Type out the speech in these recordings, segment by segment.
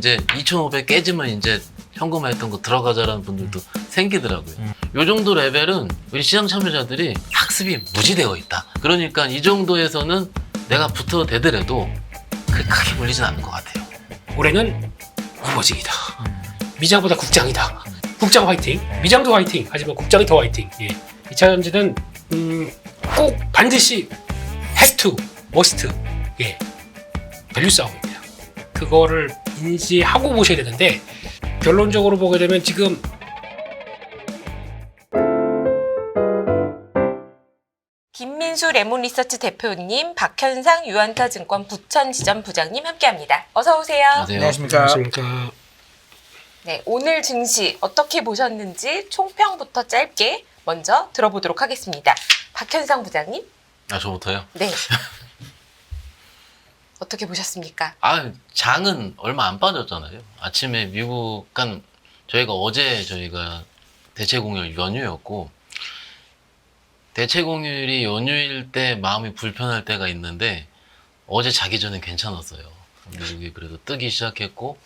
이제 2,500 깨지면 이제 현금화했던 거 들어가자라는 분들도 생기더라고요. 요 정도 레벨은 우리 시장 참여자들이 학습이 무지되어 있다. 그러니까 이 정도에서는 내가 붙어도 되더라도 그게 크게 물리진 않는 것 같아요. 올해는 이머징이다. 미장보다 국장이다. 국장 화이팅. 미장도 화이팅. 하지만 국장이 더 화이팅. 예. 2차 전지는 꼭 반드시 has to, must. 예. 밸류 싸움입니다. 그거를 인지하고 보셔야 되는데 결론적으로 보게 되면 지금 김민수 레몬리서치 대표님, 박현상 유한타증권 부천지점 부장님 함께합니다. 어서 오세요. 안녕하세요. 안녕하십니까. 네, 오늘 증시 어떻게 보셨는지 총평부터 짧게 먼저 들어보도록 하겠습니다. 박현상 부장님. 아, 저부터요? 네. 어떻게 보셨습니까? 아, 장은 얼마 안 빠졌잖아요. 아침에 미국 간 저희가 어제 대체 공휴일 연휴였고 대체 공휴일이 연휴일 때 마음이 불편할 때가 있는데 어제 자기 전에 괜찮았어요. 미국이 그래도 뜨기 시작했고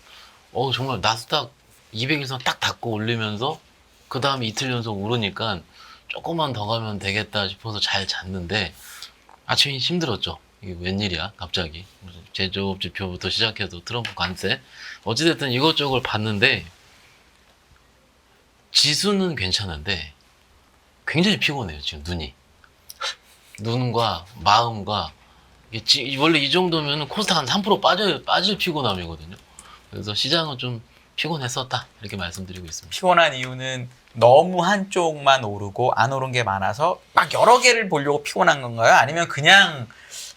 정말 나스닥 200일선 딱 닫고 올리면서 그 다음에 이틀 연속 오르니까 조금만 더 가면 되겠다 싶어서 잘 잤는데 아침이 힘들었죠. 이게 웬일이야 갑자기 무슨 제조업 지표부터 시작해서 트럼프 관세 어찌됐든 이것저것 봤는데 지수는 괜찮은데 굉장히 피곤해요 지금 눈과 마음과 원래 이 정도면 코스닥 한 3% 빠질 피곤함이거든요. 그래서 시장은 좀 피곤했었다 이렇게 말씀드리고 있습니다. 피곤한 이유는 너무 한쪽만 오르고 안 오른 게 많아서 막 여러 개를 보려고 피곤한 건가요? 아니면 그냥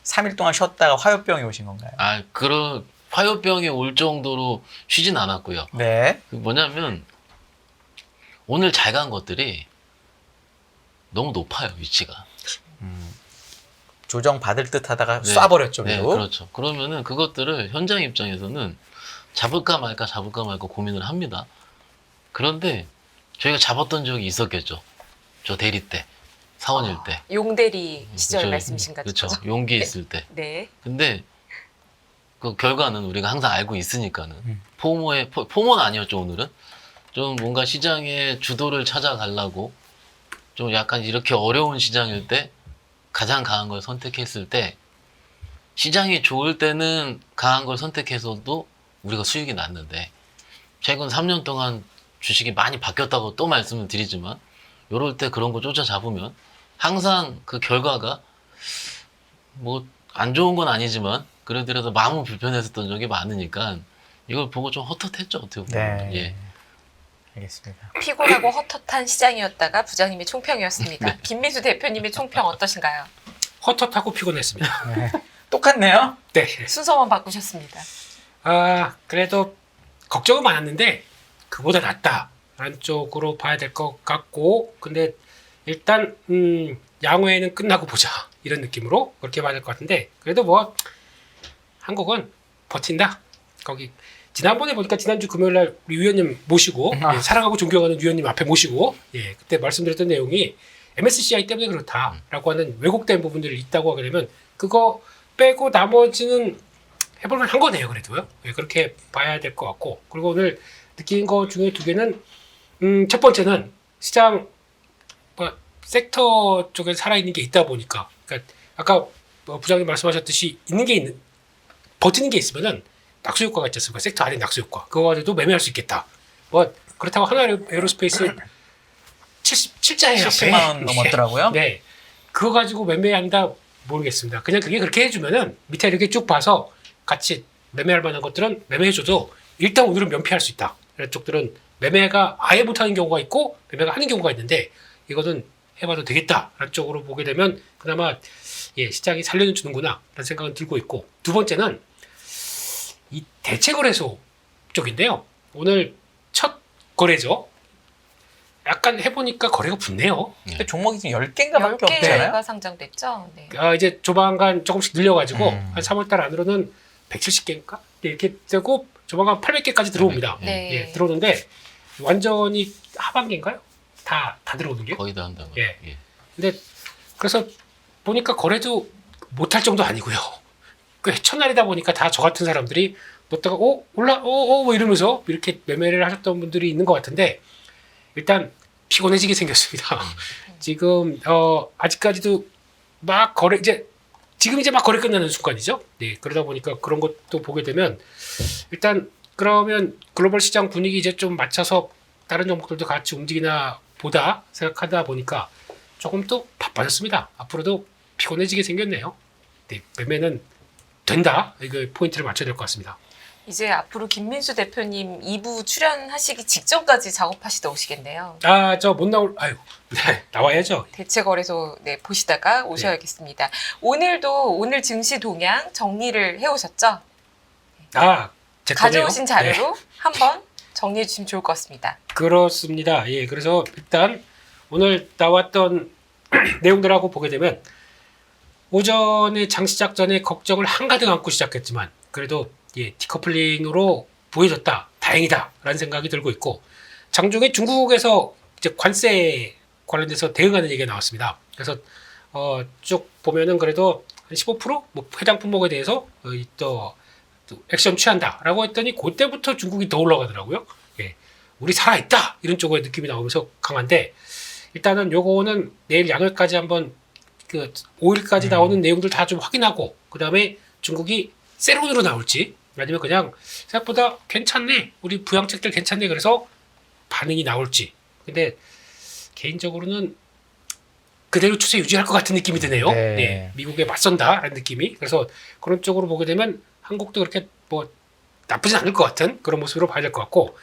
3일 동안 쉬었다가 화요병이 오신 건가요? 아, 그런 화요병이 올 정도로 쉬진 않았고요. 네. 뭐냐면 오늘 잘 간 것들이 너무 높아요, 위치가. 조정 받을 듯 하다가 네. 쏴버렸죠, 네, 계속. 그렇죠. 그러면은 그것들을 현장 입장에서는 잡을까 말까 고민을 합니다. 그런데 저희가 잡았던 적이 있었겠죠. 저 대리 때, 사원일 때. 용대리 시절 그쵸, 말씀이신 거죠? 그렇죠. 용기 있을 때. 네. 근데 그 결과는 우리가 항상 알고 있으니까는 포모는 아니었죠 오늘은. 좀 뭔가 시장의 주도를 찾아가려고 좀 약간 이렇게 어려운 시장일 때 가장 강한 걸 선택했을 때 시장이 좋을 때는 강한 걸 선택해서도 우리가 수익이 났는데 최근 3년 동안 주식이 많이 바뀌었다고 또 말씀을 드리지만 이럴 때 그런 거 쫓아잡으면 항상 그 결과가 뭐 안 좋은 건 아니지만 그래도 마음은 불편했었던 적이 많으니까 이걸 보고 좀 헛헛했죠 어떻게 보면. 네. 예. 알겠습니다. 피곤하고 헛헛한 시장이었다가 부장님의 총평이었습니다. 네. 김민수 대표님의 총평 어떠신가요? 헛헛하고 피곤했습니다. 네. 똑같네요. 네. 순서만 바꾸셨습니다. 그래도 걱정은 많았는데 그보다 낫다라는 쪽으로 봐야 될 것 같고 근데 일단 양회는 끝나고 보자 이런 느낌으로 그렇게 봐야 될 것 같은데 그래도 뭐 한국은 버틴다. 거기 지난번에 보니까 지난주 금요일날 우리 위원님 모시고 예, 사랑하고 존경하는 위원님 앞에 모시고 예, 그때 말씀드렸던 내용이 MSCI 때문에 그렇다라고 하는 왜곡된 부분들이 있다고 하게 되면 그거 빼고 나머지는 해볼만 한 거네요. 그래도요. 예, 그렇게 봐야 될 것 같고 그리고 오늘 느낀 것 중에 두 개는 첫 번째는 시장 섹터 쪽에 살아있는 게 있다 보니까 그러니까 아까 부장님 말씀하셨듯이 버티는 게 있으면은 낙수 효과가 있지 않습니까? 섹터 안에 낙수 효과. 그거 가지고도 매매할 수 있겠다. 뭐 그렇다고 하나 에어로스페이스 77자에 70만 원 넘었더라고요. 네. 그거 가지고 매매한다 모르겠습니다. 그냥 그게 그렇게 해주면은 밑에 이렇게 쭉 봐서 같이 매매할 만한 것들은 매매해줘도 일단 오늘은 면피할 수 있다. 이런 쪽들은 매매가 아예 못하는 경우가 있고 매매가 하는 경우가 있는데 이거는 해봐도 되겠다라는 쪽으로 보게 되면 그나마 예, 시장이 살려는 주는구나 라는 생각은 들고 있고 두 번째는 이 대체거래소 쪽인데요. 오늘 첫 거래죠. 약간 해보니까 거래가 붙네요. 근데 종목이 지금 10개인가 밖에 없잖아요. 10개가 상장됐죠. 네. 이제 조만간 조금씩 늘려가지고 음. 한 3월달 안으로는 170개인가? 이렇게 되고 조만간 800개까지 들어옵니다. 네. 예, 들어오는데 완전히 하반기인가요? 다 들어오는 게? 거의 다 한다고. 예. 예. 근데 그래서 보니까 거래도 못할 정도 아니고요. 꽤 첫날이다 보니까 다 저 같은 사람들이 넣다가 뭐 이러면서 이렇게 매매를 하셨던 분들이 있는 것 같은데 일단 피곤해지게 생겼습니다. 지금 아직까지도 막 거래 지금 이제 막 거래 끝나는 순간이죠. 네, 그러다 보니까 그런 것도 보게 되면 일단 그러면 글로벌 시장 분위기 이제 좀 맞춰서 다른 종목들도 같이 움직이나 보다 생각하다 보니까 조금 또 바빠졌습니다. 앞으로도 피곤해지게 생겼네요. 네, 매매는 된다. 이거 포인트를 맞춰야 될 것 같습니다. 이제 앞으로 김민수 대표님 2부 출연하시기 직전까지 작업하시다 오시겠네요. 저 못 나올 네, 나와야죠. 대체거래소 보시다가 오셔야겠습니다. 오늘 증시 동향 정리를 해오셨죠? 제 가져오신 거네요. 자료로 한번 정리해 주시면 좋을 것 같습니다. 그렇습니다. 예, 그래서 일단 오늘 나왔던 내용들하고 보게 되면 오전에 장 시작 전에 걱정을 한가득 안고 시작했지만 그래도 디커플링으로 보여줬다. 다행이다라는 생각이 들고 있고 장중에 중국에서 이제 관세 관련돼서 대응하는 얘기가 나왔습니다. 그래서 쭉 보면은 그래도 한 15% 뭐 해당 품목에 대해서 또 액션 취한다라고 했더니 그때부터 중국이 더 올라가더라고요. 예, 우리 살아있다 이런 쪽의 느낌이 나오면서 강한데 일단은 요거는 내일 양일까지 한번 5일까지 나오는 내용들 다 좀 확인하고 그 다음에 중국이 세론으로 나올지 아니면 그냥 생각보다 괜찮네 우리 부양책들 괜찮네 그래서 반응이 나올지 근데 개인적으로는 그대로 추세 유지할 것 같은 느낌이 드네요. 네. 네, 미국에 맞선다라는 느낌이 그래서 그런 쪽으로 보게 되면 한국도 그렇게 뭐 나쁘진 않을 것 같은 그런 모습으로 봐야 될 것 같고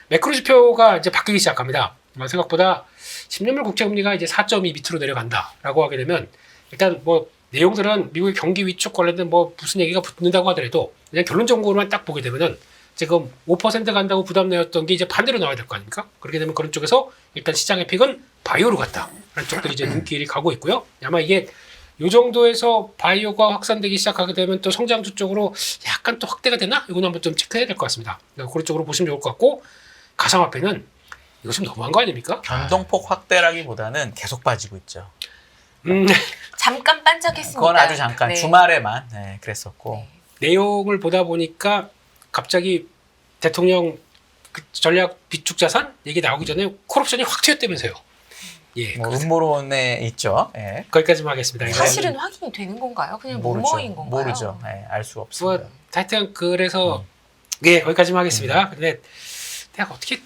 매크로 지표가 이제 바뀌기 시작합니다. 생각보다 10년물 국채금리가 이제 4.2 밑으로 내려간다라고 하게 되면 일단 뭐 내용들은 미국의 경기 위축 관련된 뭐 무슨 얘기가 붙는다고 하더라도 그냥 결론적으로만 딱 보게 되면은 지금 5% 간다고 부담 내었던 게 이제 반대로 나와야 될 거 아닙니까? 그렇게 되면 그런 쪽에서 일단 시장의 픽은 바이오로 갔다라는 쪽들이 이제 눈길이 가고 있고요. 아마 이게 이 정도에서 바이오가 확산되기 시작하게 되면 또 성장주 쪽으로 약간 또 확대가 되나? 이거는 한번 좀 체크해야 될 것 같습니다. 그런 쪽으로 보시면 좋을 것 같고 가상화폐는 이거 좀 너무한 거 아닙니까? 변동폭 확대라기보다는 계속 빠지고 있죠. 잠깐 반짝했습니다. 그건 아주 잠깐 네. 주말에만 그랬었고 네. 내용을 보다 보니까 갑자기 대통령 전략 비축 자산 얘기 나오기 전에 콜옵션이 확 튀었다면서요. 예, 뭐 음모론에 있죠. 예. 거기까지만 하겠습니다. 사실은 확인이 되는 건가요? 그냥 모르죠. 루머인 건가요? 모르죠. 알 수가 뭐 없습니다. 하여튼 그래서 예 거기까지만 하겠습니다. 근데 내가 어떻게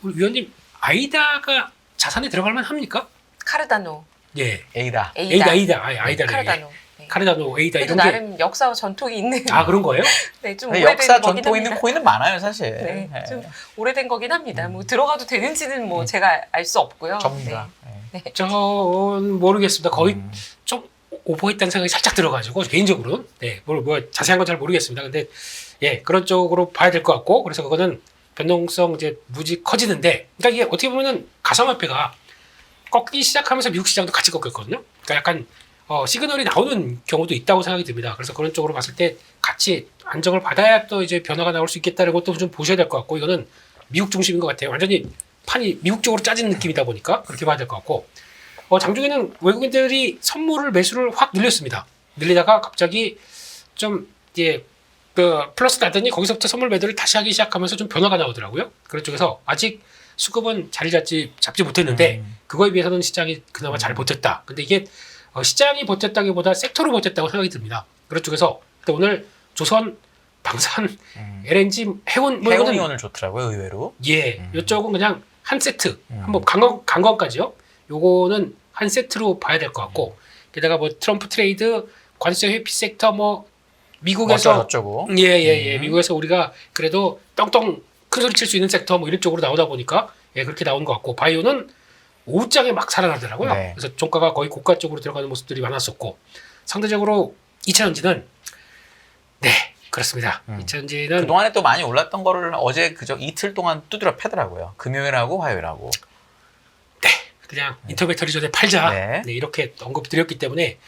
우리 위원님 아이다가 자산에 들어갈 만 합니까? 카르다노, 예, 에이다, 아이다, 카르다노. 네. 카르다노, 에이다 그래도 이런 게 나름 역사와 전통이 있는 그런 거예요? 네, 좀 근데 오래된 역사 거긴 전통 있는 합니다. 코인은 많아요, 사실. 네, 예. 좀 오래된 거긴 합니다. 뭐 들어가도 되는지는 뭐 제가 알 수 없고요. 전문가. 네. 전 모르겠습니다. 거의 음. 좀 오버했다는 생각이 살짝 들어가지고 개인적으로는 뭐 자세한 건 잘 모르겠습니다. 근데 예 그런 쪽으로 봐야 될 것 같고 그래서 그거는 변동성 이제 무지 커지는데 그러니까 이게 어떻게 보면은 가상화폐가 꺾이기 시작하면서 미국 시장도 같이 꺾였거든요. 그러니까 약간 시그널이 나오는 경우도 있다고 생각이 듭니다. 그래서 그런 쪽으로 봤을 때 같이 안정을 받아야 또 이제 변화가 나올 수 있겠다는 것도 좀 보셔야 될 것 같고 이거는 미국 중심인 것 같아요. 완전히 판이 미국 쪽으로 짜진 느낌이다 보니까 그렇게 봐야 될 것 같고 장중에는 외국인들이 선물을 매수를 확 늘렸습니다. 늘리다가 갑자기 좀 이제 플러스 나더니 거기서부터 선물 매도를 다시 하기 시작하면서 좀 변화가 나오더라고요. 그런 쪽에서 아직 수급은 자리 잡지 못했는데 그거에 비해서는 시장이 그나마 잘 버텼다. 근데 이게 시장이 버텼다기보다 섹터로 버텼다고 생각이 듭니다. 그런 쪽에서 오늘 조선, 방산, LNG, 해운 뭐 해운이 이거는 오늘 좋더라고요, 의외로. 예, 이쪽은 그냥 한 세트, 한번 관광까지요. 요거는 한 세트로 봐야 될 것 같고 게다가 뭐 트럼프 트레이드, 관세 회피 섹터 뭐 미국에서 어쩌고. 미국에서 우리가 그래도 떵떵 큰 소리 칠 수 있는 섹터 뭐 이런 쪽으로 나오다 보니까 그렇게 나온 것 같고 바이오는 오후장에 막 살아나더라고요. 네. 그래서 종가가 거의 고가 쪽으로 들어가는 모습들이 많았었고 상대적으로 2차전지는 네 그렇습니다. 2차전지는 그동안에 또 많이 올랐던 거를 어제 그저 이틀 동안 두드려 패더라고요. 금요일하고 화요일하고. 그냥 인터뷰 터리 전에 팔자 네. 이렇게 언급드렸기 때문에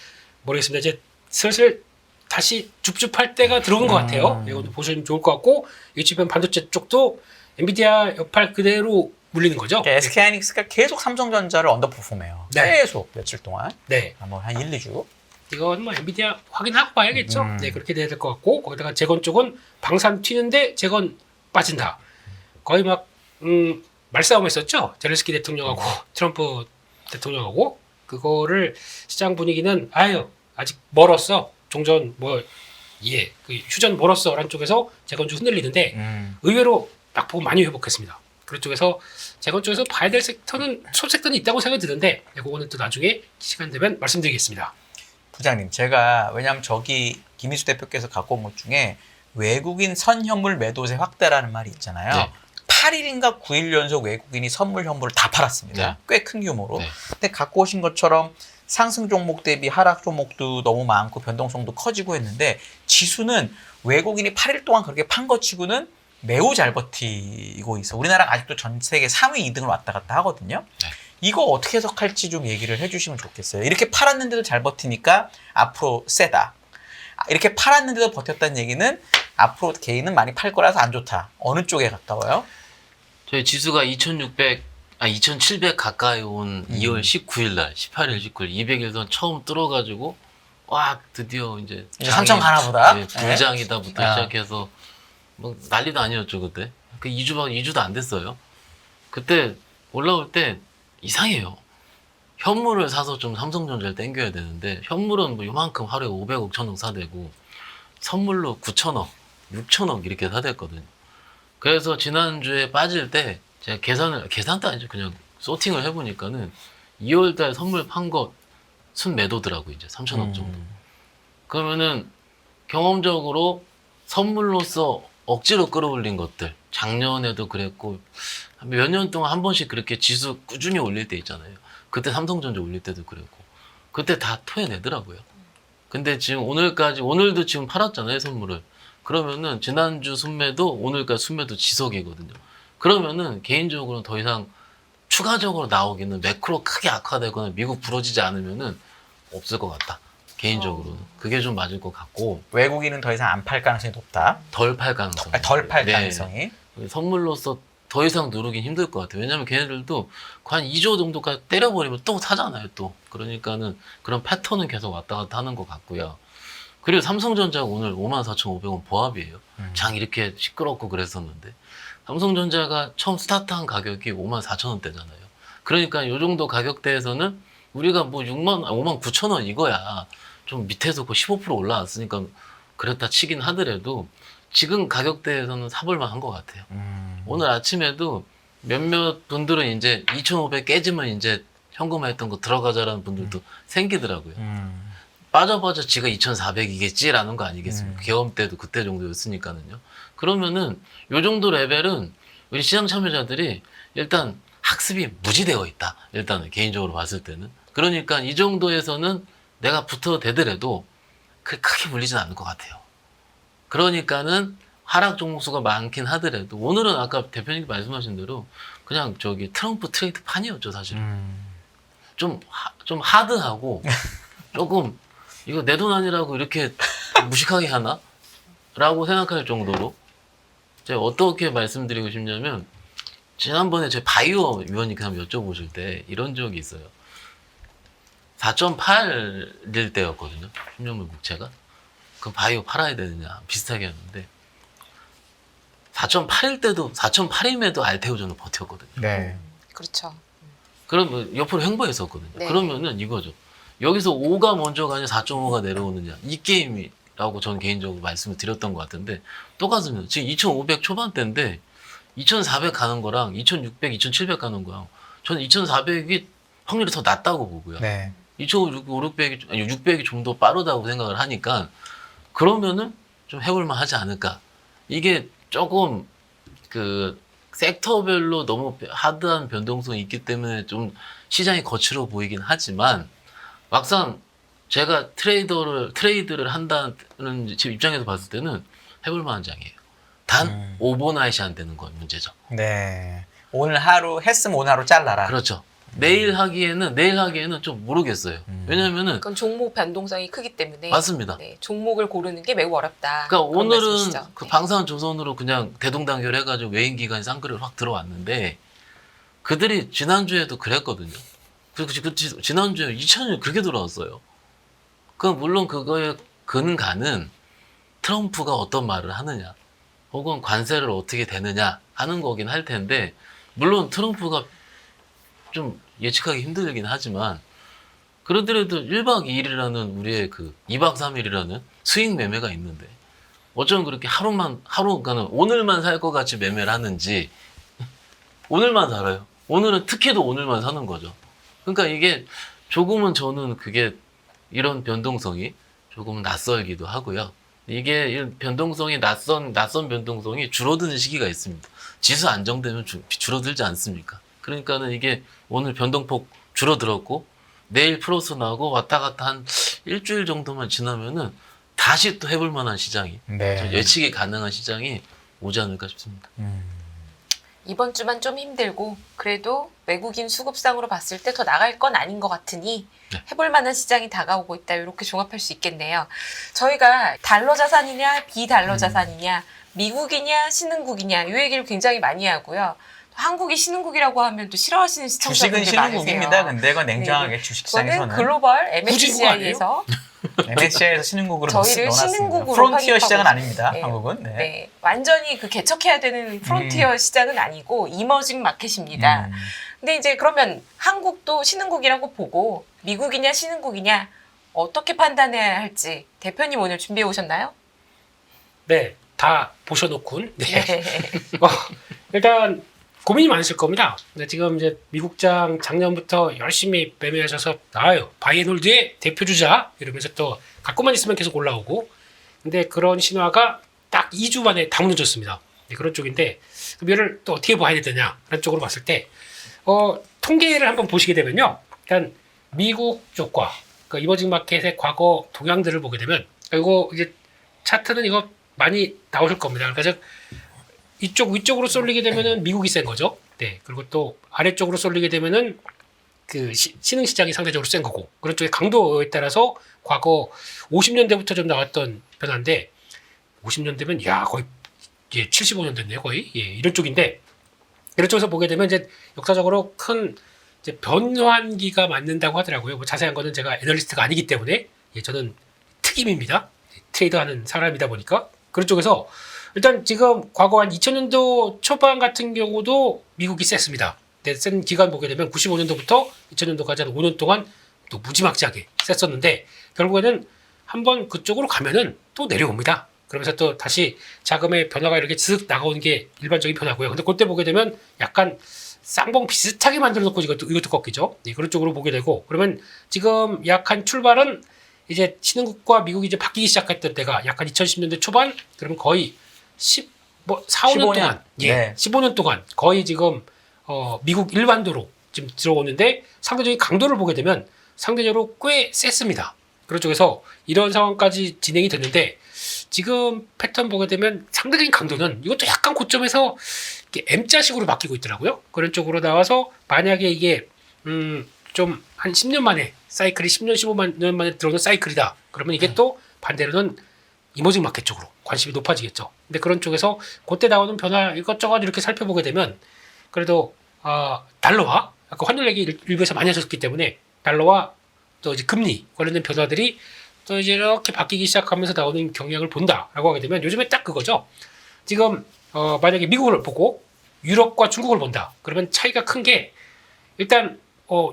모르겠습니다. 이제 슬슬 다시 줍줍할 때가 들어온 것 같아요. 이것도 보시면 좋을 것 같고 HBM 반도체 쪽도 엔비디아 여팔 그대로 물리는 거죠. SK하이닉스가 계속 삼성전자를 언더퍼폼해요. 네. 계속 며칠 동안. 네. 뭐 한 1, 2주. 이건 뭐 엔비디아 확인하고 봐야겠죠. 음. 네, 그렇게 돼야 될 것 같고 거기다가 재건 쪽은 방산 튀는데 재건 빠진다. 거의 막 말싸움했었죠. 제렌스키 대통령하고 트럼프 대통령하고 그거를 시장 분위기는 아직 멀었어. 종전 그 휴전 멀었어라는 쪽에서 재건주 흔들리는데 의외로 딱 보고 많이 회복했습니다. 그런 쪽에서 재건 쪽에서 봐야 될 섹터는 소섹터는 있다고 생각이 드는데 그거는 또 나중에 시간 되면 말씀드리겠습니다. 부장님, 제가 왜냐하면 저기 김희수 대표께서 갖고 온 것 중에 외국인 선현물 매도세 확대라는 말이 있잖아요. 네. 8일인가 9일 연속 외국인이 선물 현물을 다 팔았습니다. 네. 꽤 큰 규모로. 네. 근데 갖고 오신 것처럼 상승 종목 대비 하락 종목도 너무 많고 변동성도 커지고 했는데 지수는 외국인이 8일 동안 그렇게 판 것 치고는 매우 잘 버티고 있어. 우리나라가 아직도 전 세계 3위, 2등을 왔다 갔다 하거든요. 네. 이거 어떻게 해석할지 좀 얘기를 해주시면 좋겠어요. 이렇게 팔았는데도 잘 버티니까 앞으로 세다. 이렇게 팔았는데도 버텼다는 얘기는 앞으로 개인은 많이 팔 거라서 안 좋다. 어느 쪽에 가까워요? 저희 지수가 2,700 가까이 온 2월 19일 날, 18일, 19일, 200일선 처음 뚫어가지고, 와, 드디어 이제. 이제 3천 가나 보다? 네, 불장이다부터 네. 시작해서, 뭐, 난리도 아니었죠, 그때. 그 2주도 안 됐어요. 그때 올라올 때 이상해요. 현물을 사서 좀 삼성전자를 땡겨야 되는데, 현물은 뭐 요만큼 하루에 500억, 1000억 사대고, 선물로 9천억, 6천억 이렇게 사댔거든요. 그래서 지난주에 빠질 때 제가 계산도 아니죠. 그냥 소팅을 해보니까는 2월달 선물 판 거 순매도더라고 이제 3천억 정도. 그러면은 경험적으로 선물로서 억지로 끌어올린 것들 작년에도 그랬고 몇 년 동안 한 번씩 그렇게 지수 꾸준히 올릴 때 있잖아요. 그때 삼성전자 올릴 때도 그랬고 그때 다 토해내더라고요. 근데 지금 오늘도 지금 팔았잖아요 선물을. 그러면은 지난주 순매도 오늘까지 순매도 지속이거든요. 그러면은 개인적으로는 더 이상 추가적으로 나오기는 매크로 크게 악화되거나 미국 부러지지 않으면은 없을 것 같다. 개인적으로는 그게 좀 맞을 것 같고 외국인은 더 이상 안 팔 가능성이 높다. 덜 팔 가능성. 덜 팔 네. 가능성이. 선물로서 더 이상 누르긴 힘들 것 같아요. 왜냐면 걔네들도 한 2조 정도까지 때려버리면 또 사잖아요. 또 그러니까는 그런 패턴은 계속 왔다 갔다 하는 것 같고요. 그리고 삼성전자가 오늘 54,500원 보합이에요. 장 이렇게 시끄럽고 그랬었는데 삼성전자가 처음 스타트한 가격이 54,000원대잖아요. 그러니까 이 정도 가격대에서는 우리가 뭐 59,000원 이거야. 좀 밑에서 그 15% 올라왔으니까 그랬다 치긴 하더라도 지금 가격대에서는 사볼만 한 것 같아요. 오늘 아침에도 몇몇 분들은 이제 2,500 깨지면 이제 현금화했던 거 들어가자라는 분들도 생기더라고요. 빠져봐자 지가 2,400이겠지라는 거 아니겠습니까? 계엄 때도 그때 정도였으니까는요. 그러면은 요 정도 레벨은 우리 시장 참여자들이 일단 학습이 무지되어 있다. 일단은 개인적으로 봤을 때는. 그러니까 이 정도에서는 내가 붙어도 되더라도 크게 물리진 않을 것 같아요. 그러니까는 하락 종목수가 많긴 하더라도 오늘은 아까 대표님 말씀하신 대로 그냥 저기 트럼프 트레이드 판이었죠 사실은. 좀 하드하고 조금 이거 내 돈 아니라고 이렇게 무식하게 하나? 라고 생각할 정도로 제가 어떻게 말씀드리고 싶냐면 지난번에 제 바이오 위원님께 한번 여쭤보실 때 이런 적이 있어요. 4.8일 때였거든요. 신용물 국채가. 그럼 바이오 팔아야 되느냐 비슷하게 했는데 4.8일 때도 4.8임에도 알테오전은 버텼거든요. 네. 그렇죠. 그럼 뭐 옆으로 횡보했었거든요. 네. 그러면은 이거죠. 여기서 5가 먼저 가냐 4.5가 내려오느냐 이 게임이라고 저는 개인적으로 말씀을 드렸던 것 같은데 똑같습니다. 지금 2,500 초반대인데 2,400 가는 거랑 2,600, 2,700 가는 거랑 저는 2,400이 확률이 더 낮다고 보고요. 네. 2,500, 600이 좀 더 빠르다고 생각을 하니까 그러면은 좀 해볼만 하지 않을까. 이게 조금 그 섹터별로 너무 하드한 변동성이 있기 때문에 좀 시장이 거칠어 보이긴 하지만 막상 제가 트레이드를 한다는 제 입장에서 봤을 때는 해볼만한 장이에요. 단 오버나잇이 안 되는 건 문제죠. 네. 오늘 하루 했으면 오늘 하루 잘라라. 그렇죠. 내일 하기에는 좀 모르겠어요. 왜냐면은 그건 종목 변동성이 크기 때문에 맞습니다. 네, 종목을 고르는 게 매우 어렵다. 그러니까 그런 오늘은 말씀이시죠? 그 네. 방산조선으로 그냥 대동단결 해가지고 외인 기관이 쌍끌이를 확 들어왔는데 그들이 지난주에도 그랬거든요. 그리고 지난주에 2,000원이 그렇게 들어왔어요. 물론 그거의 근간은 트럼프가 어떤 말을 하느냐, 혹은 관세를 어떻게 되느냐 하는 거긴 할 텐데, 물론 트럼프가 좀 예측하기 힘들긴 하지만, 그러더라도 1박 2일이라는 우리의 그 2박 3일이라는 수익 매매가 있는데, 어쩌면 그렇게 그러니까는 오늘만 살 것 같이 매매를 하는지, 오늘만 살아요. 오늘은 특히도 오늘만 사는 거죠. 그러니까 이게 조금은 저는 그게 이런 변동성이 조금 낯설기도 하고요. 이게 이 변동성이 낯선 변동성이 줄어드는 시기가 있습니다. 지수 안정되면 줄어들지 않습니까? 그러니까는 이게 오늘 변동폭 줄어들었고 내일 플러스 나고 왔다 갔다 한 일주일 정도만 지나면은 다시 또 해볼 만한 시장이 네. 예측이 가능한 시장이 오지 않을까 싶습니다. 이번 주만 좀 힘들고 그래도 외국인 수급상으로 봤을 때 더 나갈 건 아닌 것 같으니 네. 해볼 만한 시장이 다가오고 있다. 이렇게 종합할 수 있겠네요. 저희가 달러 자산이냐 비달러 자산이냐 미국이냐 신흥국이냐 이 얘기를 굉장히 많이 하고요. 한국이 신흥국이라고 하면 또 싫어하시는 시청자분들 주식은 많으세요. 신흥국입니다. 근데 그건 냉정하게 그거는 주식시장에서는 글로벌 후진국 아니에요? MSCI에서 MSCI에서 신흥국으로 저희를 넣어놨습니다. 신흥국으로 프론티어 확인하고 시장은 있어요. 아닙니다. 네. 한국은. 네. 네, 완전히 그 개척해야 되는 프론티어 시장은 아니고 이머징 마켓입니다. 근데 이제 그러면 한국도 신흥국이라고 보고 미국이냐 신흥국이냐 어떻게 판단해야 할지 대표님 오늘 준비해 오셨나요? 네, 다 보셔놓군. 네. 네. 일단 고민이 많으실 겁니다. 근데 지금 이제 미국장 작년부터 열심히 매매하셔서 나와요. 바이앤홀드의 대표 주자 이러면서 또 갖고만 있으면 계속 올라오고. 근데 그런 신화가 딱 2주 만에 다 무너졌습니다. 네, 그런 쪽인데 그럼 이를 또 어떻게 봐야 되느냐라는 쪽으로 봤을 때 통계를 한번 보시게 되면요. 일단 미국 쪽과 그 이머징 마켓의 과거 동향들을 보게 되면 이거 이제 차트는 이거 많이 나오실 겁니다. 그러니까 즉 이쪽 위쪽으로 쏠리게 되면은 미국이 센 거죠. 네. 그리고 또 아래쪽으로 쏠리게 되면은 그 신흥 시장이 상대적으로 센 거고 그런 쪽의 강도에 따라서 과거 50년대부터 좀 나왔던 변화인데 50년대면 야 거의 75년 됐네요 거의 이런 쪽인데 이런 쪽에서 보게 되면 이제 역사적으로 큰 이제 변환기가 맞는다고 하더라고요. 뭐 자세한 거는 제가 애널리스트가 아니기 때문에 저는 특임입니다. 트레이드하는 사람이다 보니까 그런 쪽에서 일단 지금 과거 한 2000년도 초반 같은 경우도 미국이 셌습니다. 근데 센 기간 보게 되면 95년도부터 2000년도까지 한 5년 동안 또 무지막지하게 셌었는데 결국에는 한번 그쪽으로 가면은 또 내려옵니다. 그러면서 또 다시 자금의 변화가 이렇게 쓱 나가오는 게 일반적인 변화고요. 근데 그때 보게 되면 약간 쌍봉 비슷하게 만들어 놓고 이것도 꺾이죠. 네, 그런 쪽으로 보게 되고 그러면 지금 약한 출발은 이제 신흥국과 미국이 이제 바뀌기 시작했던 때가 약간 2010년대 초반 그러면 거의 4, 5년 동안 네. 15년 동안 거의 지금 미국 일반도로 지금 들어오는데 상대적인 강도를 보게 되면 상대적으로 꽤 셌습니다. 그런 쪽에서 이런 상황까지 진행이 됐는데 지금 패턴 보게 되면 상대적인 강도는 이것도 약간 고점에서 M자식으로 바뀌고 있더라고요. 그런 쪽으로 나와서 만약에 이게 좀 한 10년 만에 사이클이 10년 15년 만에 들어오는 사이클이다. 그러면 이게 또 반대로는 이머징 마켓 쪽으로 관심이 높아지겠죠. 근데 그런 쪽에서 그때 나오는 변화 이것저것 이렇게 살펴보게 되면 그래도 달러와 아까 환율 얘기 일부에서 많이 하셨기 때문에 달러와 또 이제 금리 관련된 변화들이 또 이제 이렇게 바뀌기 시작하면서 나오는 경향을 본다라고 하게 되면 요즘에 딱 그거죠. 지금 만약에 미국을 보고 유럽과 중국을 본다. 그러면 차이가 큰 게 일단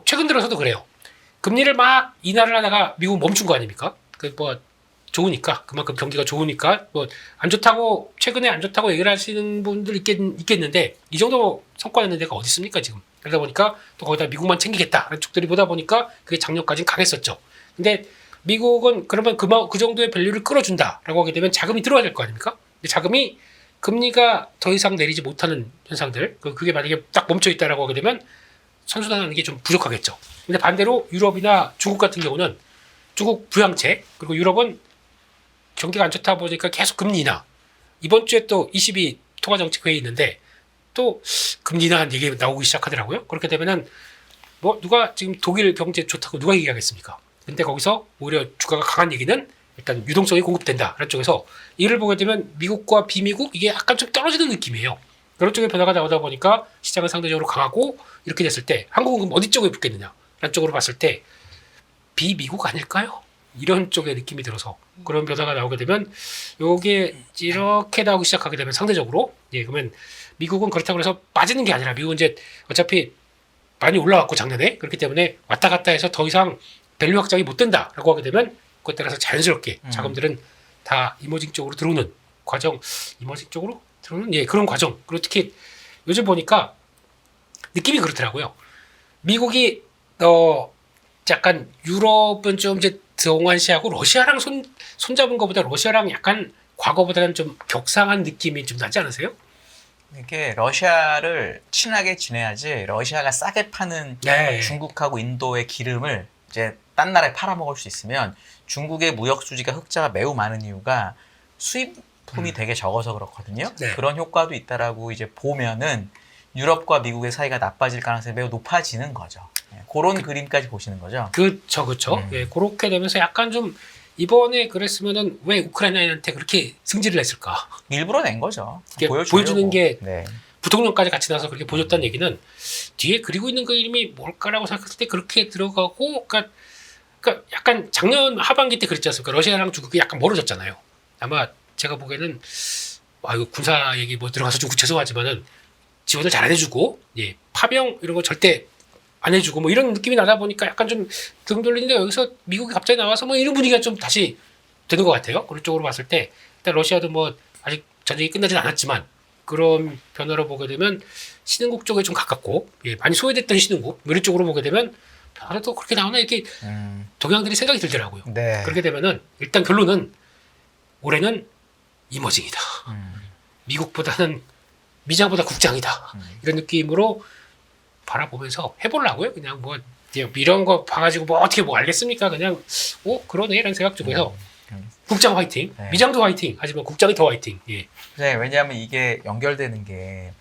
최근 들어서도 그래요. 금리를 막 인하를 하다가 미국 멈춘 거 아닙니까? 그 뭐 좋으니까 그만큼 경기가 좋으니까 뭐 안 좋다고 최근에 안 좋다고 얘기를 하시는 분들 있겠는데 이 정도 성과 냈는 데가 어디 있습니까 지금? 그러다 보니까 또 거기다 미국만 챙기겠다라는 쪽들이 보다 보니까 그게 작년까지는 강했었죠. 근데 미국은 그러면 그 정도의 밸류를 끌어준다라고 하게 되면 자금이 들어와야 될 거 아닙니까? 근데 자금이 금리가 더 이상 내리지 못하는 현상들 그게 만약에 딱 멈춰 있다라고 하게 되면 선순환하는 게 좀 부족하겠죠. 근데 반대로 유럽이나 중국 같은 경우는 중국 부양책 그리고 유럽은 경기가 안 좋다 보니까 계속 금리 인하. 이번 주에 또 22 통화정책회의 있는데 또 금리 인하 얘기 나오기 시작하더라고요. 그렇게 되면은 뭐 누가 지금 독일 경제 좋다고 누가 얘기하겠습니까? 근데 거기서 오히려 주가가 강한 얘기는 일단 유동성이 공급된다라는 쪽에서 이를 보게 되면 미국과 비미국 이게 약간 좀 떨어지는 느낌이에요. 그런 쪽의 변화가 나오다 보니까 시장은 상대적으로 강하고 이렇게 됐을 때 한국은 그럼 어디 쪽에 붙겠느냐? 라는 쪽으로 봤을 때 비미국 아닐까요? 이런 쪽의 느낌이 들어서 그런 변화가 나오게 되면 요게 이렇게 나오기 시작하게 되면 상대적으로 그러면 미국은 그렇다고 해서 빠지는 게 아니라 미국은 이제 어차피 많이 올라왔고 작년에 그렇기 때문에 왔다 갔다 해서 더 이상 밸류 확장이 못 된다라고 하게 되면 그에 따라서 자연스럽게 자금들은 다 이머징 쪽으로 들어오는 과정, 이머징 쪽으로 들어오는 그런 과정. 그리고 특히 요즘 보니까 느낌이 그렇더라고요. 미국이 약간 유럽은 좀 이제 동아시아하고 러시아랑 손잡은 것보다 러시아랑 약간 과거보다는 좀 격상한 느낌이 좀 나지 않으세요? 이게 러시아를 친하게 지내야지 러시아가 싸게 파는 네. 중국하고 인도의 기름을 이제 딴 나라에 팔아먹을 수 있으면 중국의 무역 수지가 흑자가 매우 많은 이유가 수입품이 되게 적어서 그렇거든요. 네. 그런 효과도 있다라고 이제 보면은 유럽과 미국의 사이가 나빠질 가능성이 매우 높아지는 거죠. 그런 그림까지 보시는 거죠. 그렇죠. 그렇게 되면서 약간 좀 이번에 그랬으면은 왜 우크라이나한테 그렇게 승질을 했을까? 일부러 낸 거죠. 이게 보여주려고. 보여주는 게 네. 부통령까지 같이 나서 그렇게 보여줬다는 얘기는 뒤에 그리고 있는 그림이 뭘까라고 생각했을 때 그렇게 들어가고, 그러니까 약간 작년 하반기 때 그랬지 않습니까? 러시아랑 중국이 약간 멀어졌잖아요. 아마 제가 보기에는 이거 군사 얘기 뭐 들어가서 좀 죄송하지만은 지원을 잘 안 해주고 파병 이런 거 절대 안 해주고 뭐 이런 느낌이 나다 보니까 약간 좀 등 돌리는데 여기서 미국이 갑자기 나와서 뭐 이런 분위기가 좀 다시 되는 것 같아요. 그런 쪽으로 봤을 때 일단 러시아도 뭐 아직 전쟁이 끝나진 않았지만 그런 변화로 보게 되면 신흥국 쪽에 좀 가깝고 많이 소외됐던 신흥국 이런 쪽으로 보게 되면 그래도 그렇게 나오나 이렇게 동양들이 생각이 들더라고요. 네. 그렇게 되면은 일단 결론은 올해는 이머징이다. 미국보다는 미장보다 국장이다. 이런 느낌으로 바라보면서 해보려고요. 그냥 뭐 이런 거 봐가지고 뭐 어떻게 뭐 알겠습니까? 그냥 그러네 라는 생각 쪽에서 국장 화이팅, 네. 미장도 화이팅. 하지만 국장이 더 화이팅. 네, 왜냐하면 이게 연결되는 게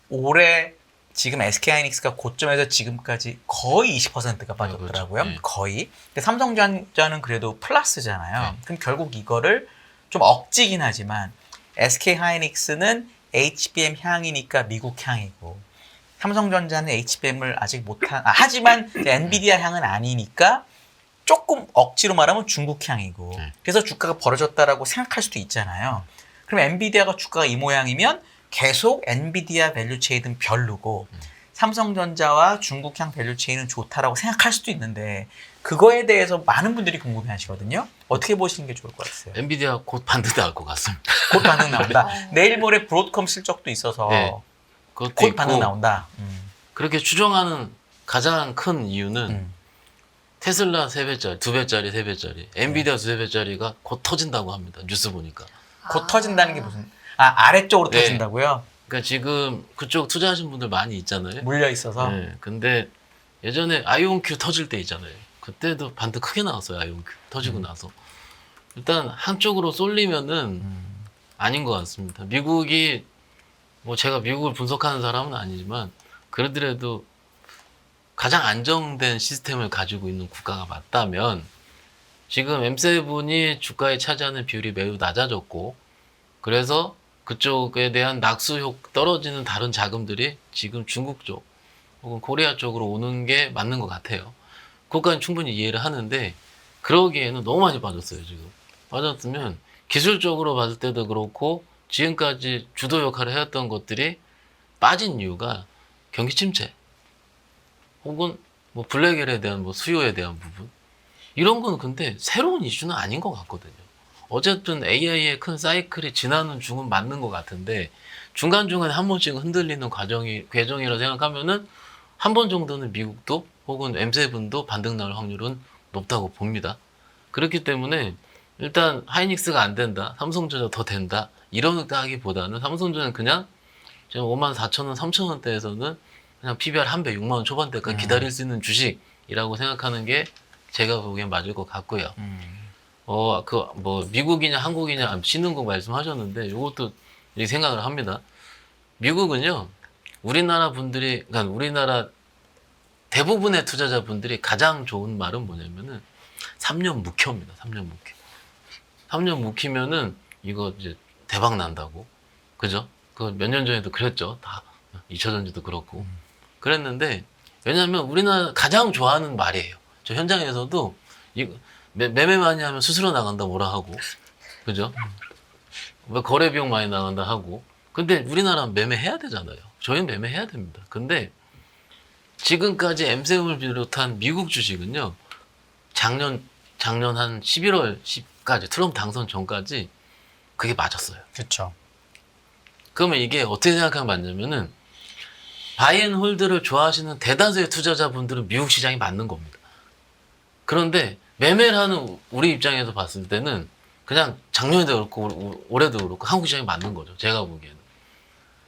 올해 지금 SK하이닉스가 고점에서 지금까지 거의 20%가 빠졌더라고요. 그렇죠. 네. 거의. 근데 삼성전자는 그래도 플러스잖아요. 네. 그럼 결국 이거를 좀 억지긴 하지만 SK하이닉스는 HBM 향이니까 미국 향이고 삼성전자는 HBM을 아직 못한 하지만 엔비디아 향은 아니니까 조금 억지로 말하면 중국 향이고 네. 그래서 주가가 벌어졌다라고 생각할 수도 있잖아요. 그럼 엔비디아가 주가가 이 모양이면 계속 엔비디아 밸류체인은 별로고 삼성전자와 중국향 밸류체인은 좋다라고 생각할 수도 있는데 그거에 대해서 많은 분들이 궁금해하시거든요. 어떻게 보시는 게 좋을 것 같아요? 엔비디아 곧 반등 나올 것 같습니다. 곧 반응 나온다. 내일 모레 브로드컴 실적도 있어서 네. 그것도 곧 있고, 반응 나온다. 그렇게 추정하는 가장 큰 이유는 테슬라 3배짜리, 2배짜리, 3배짜리, 엔비디아 2배짜리가 곧 터진다고 합니다. 뉴스 보니까. 곧 터진다는 게 무슨 아래쪽으로 네. 터진다고요? 그러니까 지금 그쪽 투자하신 분들 많이 있잖아요. 물려 있어서. 네. 근데 예전에 아이온큐 터질 때 있잖아요. 그때도 반등 크게 나왔어요. 아이온큐 터지고 나서. 일단 한쪽으로 쏠리면은 아닌 것 같습니다. 미국이 뭐 제가 미국을 분석하는 사람은 아니지만 그러더라도 가장 안정된 시스템을 가지고 있는 국가가 맞다면 지금 M7이 주가에 차지하는 비율이 매우 낮아졌고 그래서 그쪽에 대한 낙수효 떨어지는 다른 자금들이 지금 중국 쪽 혹은 코리아 쪽으로 오는 게 맞는 것 같아요. 그것까지는 충분히 이해를 하는데 그러기에는 너무 많이 빠졌어요. 지금 빠졌으면 기술적으로 봤을 때도 그렇고 지금까지 주도 역할을 해왔던 것들이 빠진 이유가 경기 침체 혹은 뭐 블랙엘에 대한 뭐 수요에 대한 부분 이런 건 근데 새로운 이슈는 아닌 것 같거든요. 어쨌든 AI의 큰 사이클이 지나는 중은 맞는 것 같은데 중간중간에 한 번씩 흔들리는 과정이라 생각하면은 한 번 정도는 미국도 혹은 M7도 반등 나올 확률은 높다고 봅니다. 그렇기 때문에 일단 하이닉스가 안 된다, 삼성전자 더 된다 이러다기보다는 삼성전자는 그냥 지금 54,000원, 3,000원대에서는 그냥 PBR 한 배, 6만 원 초반대까지 기다릴 수 있는 주식이라고 생각하는 게 제가 보기엔 맞을 것 같고요. 뭐 미국이냐 한국이냐 신흥국 말씀하셨는데 이것도 이렇게 생각을 합니다. 미국은요, 우리나라 분들이, 그러니까 우리나라 대부분의 투자자분들이 가장 좋은 말은 뭐냐면은 3년 묵혀입니다. 3년 묵혀. 3년 묵히면은 이거 이제 대박 난다고. 그죠? 그 몇 년 전에도 그랬죠. 다 2차전지도 그렇고. 그랬는데 왜냐하면 우리나라 가장 좋아하는 말이에요. 저 현장에서도 매매 많이 하면 수수료 나간다 뭐라 하고, 그죠? 뭐 거래 비용 많이 나간다 하고. 근데 우리나라는 매매해야 되잖아요. 저희는 매매해야 됩니다. 근데 지금까지 엠셈을 비롯한 미국 주식은요, 작년 한 11월까지 트럼프 당선 전까지 그게 맞았어요. 그렇죠. 그러면 이게 어떻게 생각하면 맞냐면은 바이앤홀드를 좋아하시는 대다수의 투자자분들은 미국 시장이 맞는 겁니다. 그런데 매매를 하는 우리 입장에서 봤을 때는 그냥 작년에도 그렇고 올해도 그렇고 한국 시장이 맞는 거죠. 제가 보기에는.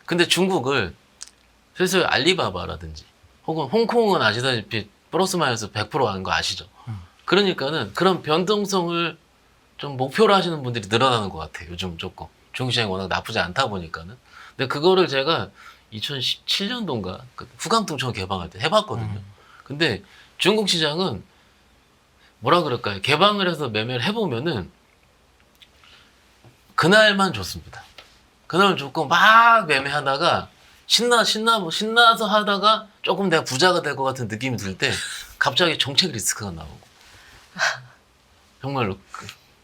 근데 중국을 슬슬 알리바바라든지 혹은 홍콩은 아시다시피 플러스 마이너스 100% 하는 거 아시죠? 그러니까는 그런 변동성을 좀 목표로 하시는 분들이 늘어나는 것 같아요. 요즘 조금. 중국 시장이 워낙 나쁘지 않다 보니까는. 근데 그거를 제가 2017년도인가 후강통청 개방할 때 해봤거든요. 근데 중국 시장은 뭐라 그럴까요? 개방을 해서 매매를 해보면은 그날만 좋습니다. 그날 좋고 막 매매하다가 신나서 하다가 조금 내가 부자가 될 것 같은 느낌이 들 때 갑자기 정책 리스크가 나오고 정말로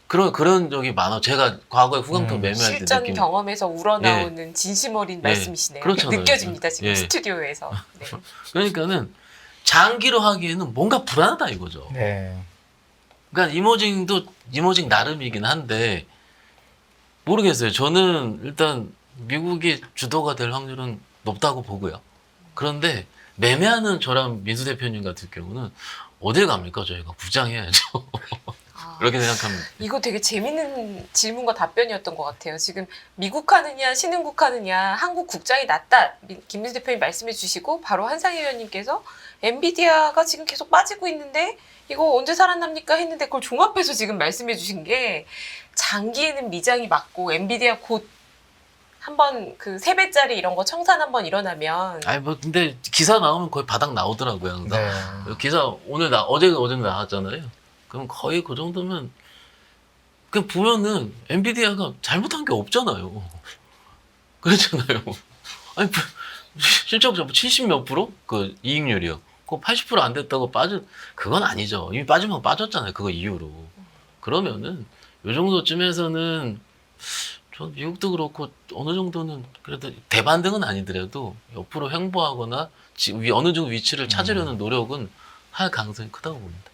그런 적이 많아. 제가 과거에 후강통 매매할 때 실전 느낌이. 경험에서 우러나오는 진심 어린 말씀이시네요. 그렇잖아요. 느껴집니다 지금 예. 스튜디오에서. 네. 그러니까는 장기로 하기에는 뭔가 불안하다 이거죠. 네. 그러니까 이모징 나름이긴 한데 모르겠어요. 저는 일단 미국이 주도가 될 확률은 높다고 보고요. 그런데 매매하는 저랑 민수 대표님 같은 경우는 어딜 갑니까? 저희가 부장해야죠. 그렇게 생각합니다. 이거 되게 재밌는 질문과 답변이었던 것 같아요. 지금 미국 하느냐 신흥국 하느냐 한국 국장이 낫다. 김민수 대표님 말씀해 주시고 바로 한상희 의원님께서 엔비디아가 지금 계속 빠지고 있는데 이거 언제 살아납니까 했는데 그걸 종합해서 지금 말씀해 주신 게 장기에는 미장이 맞고 엔비디아 곧 한번 그 3배짜리 이런 거 청산 한번 일어나면 아니 뭐 근데 기사 나오면 거의 바닥 나오더라고요. 항상. 네. 기사 어제도 나왔잖아요. 그럼 거의 그 정도면 그냥 보면은 엔비디아가 잘못한 게 없잖아요. 그렇잖아요. 아니 실적자 70몇 프로 그 이익률이요. 그거 80%안 됐다고 그건 아니죠. 이미 빠지면 빠졌잖아요. 그거 이후로. 그러면은 요 정도쯤에서는 저 미국도 그렇고 어느 정도는 그래도 대반등은 아니더라도 옆으로 횡보하거나 어느 정도 위치를 찾으려는 노력은 할 가능성이 크다고 봅니다.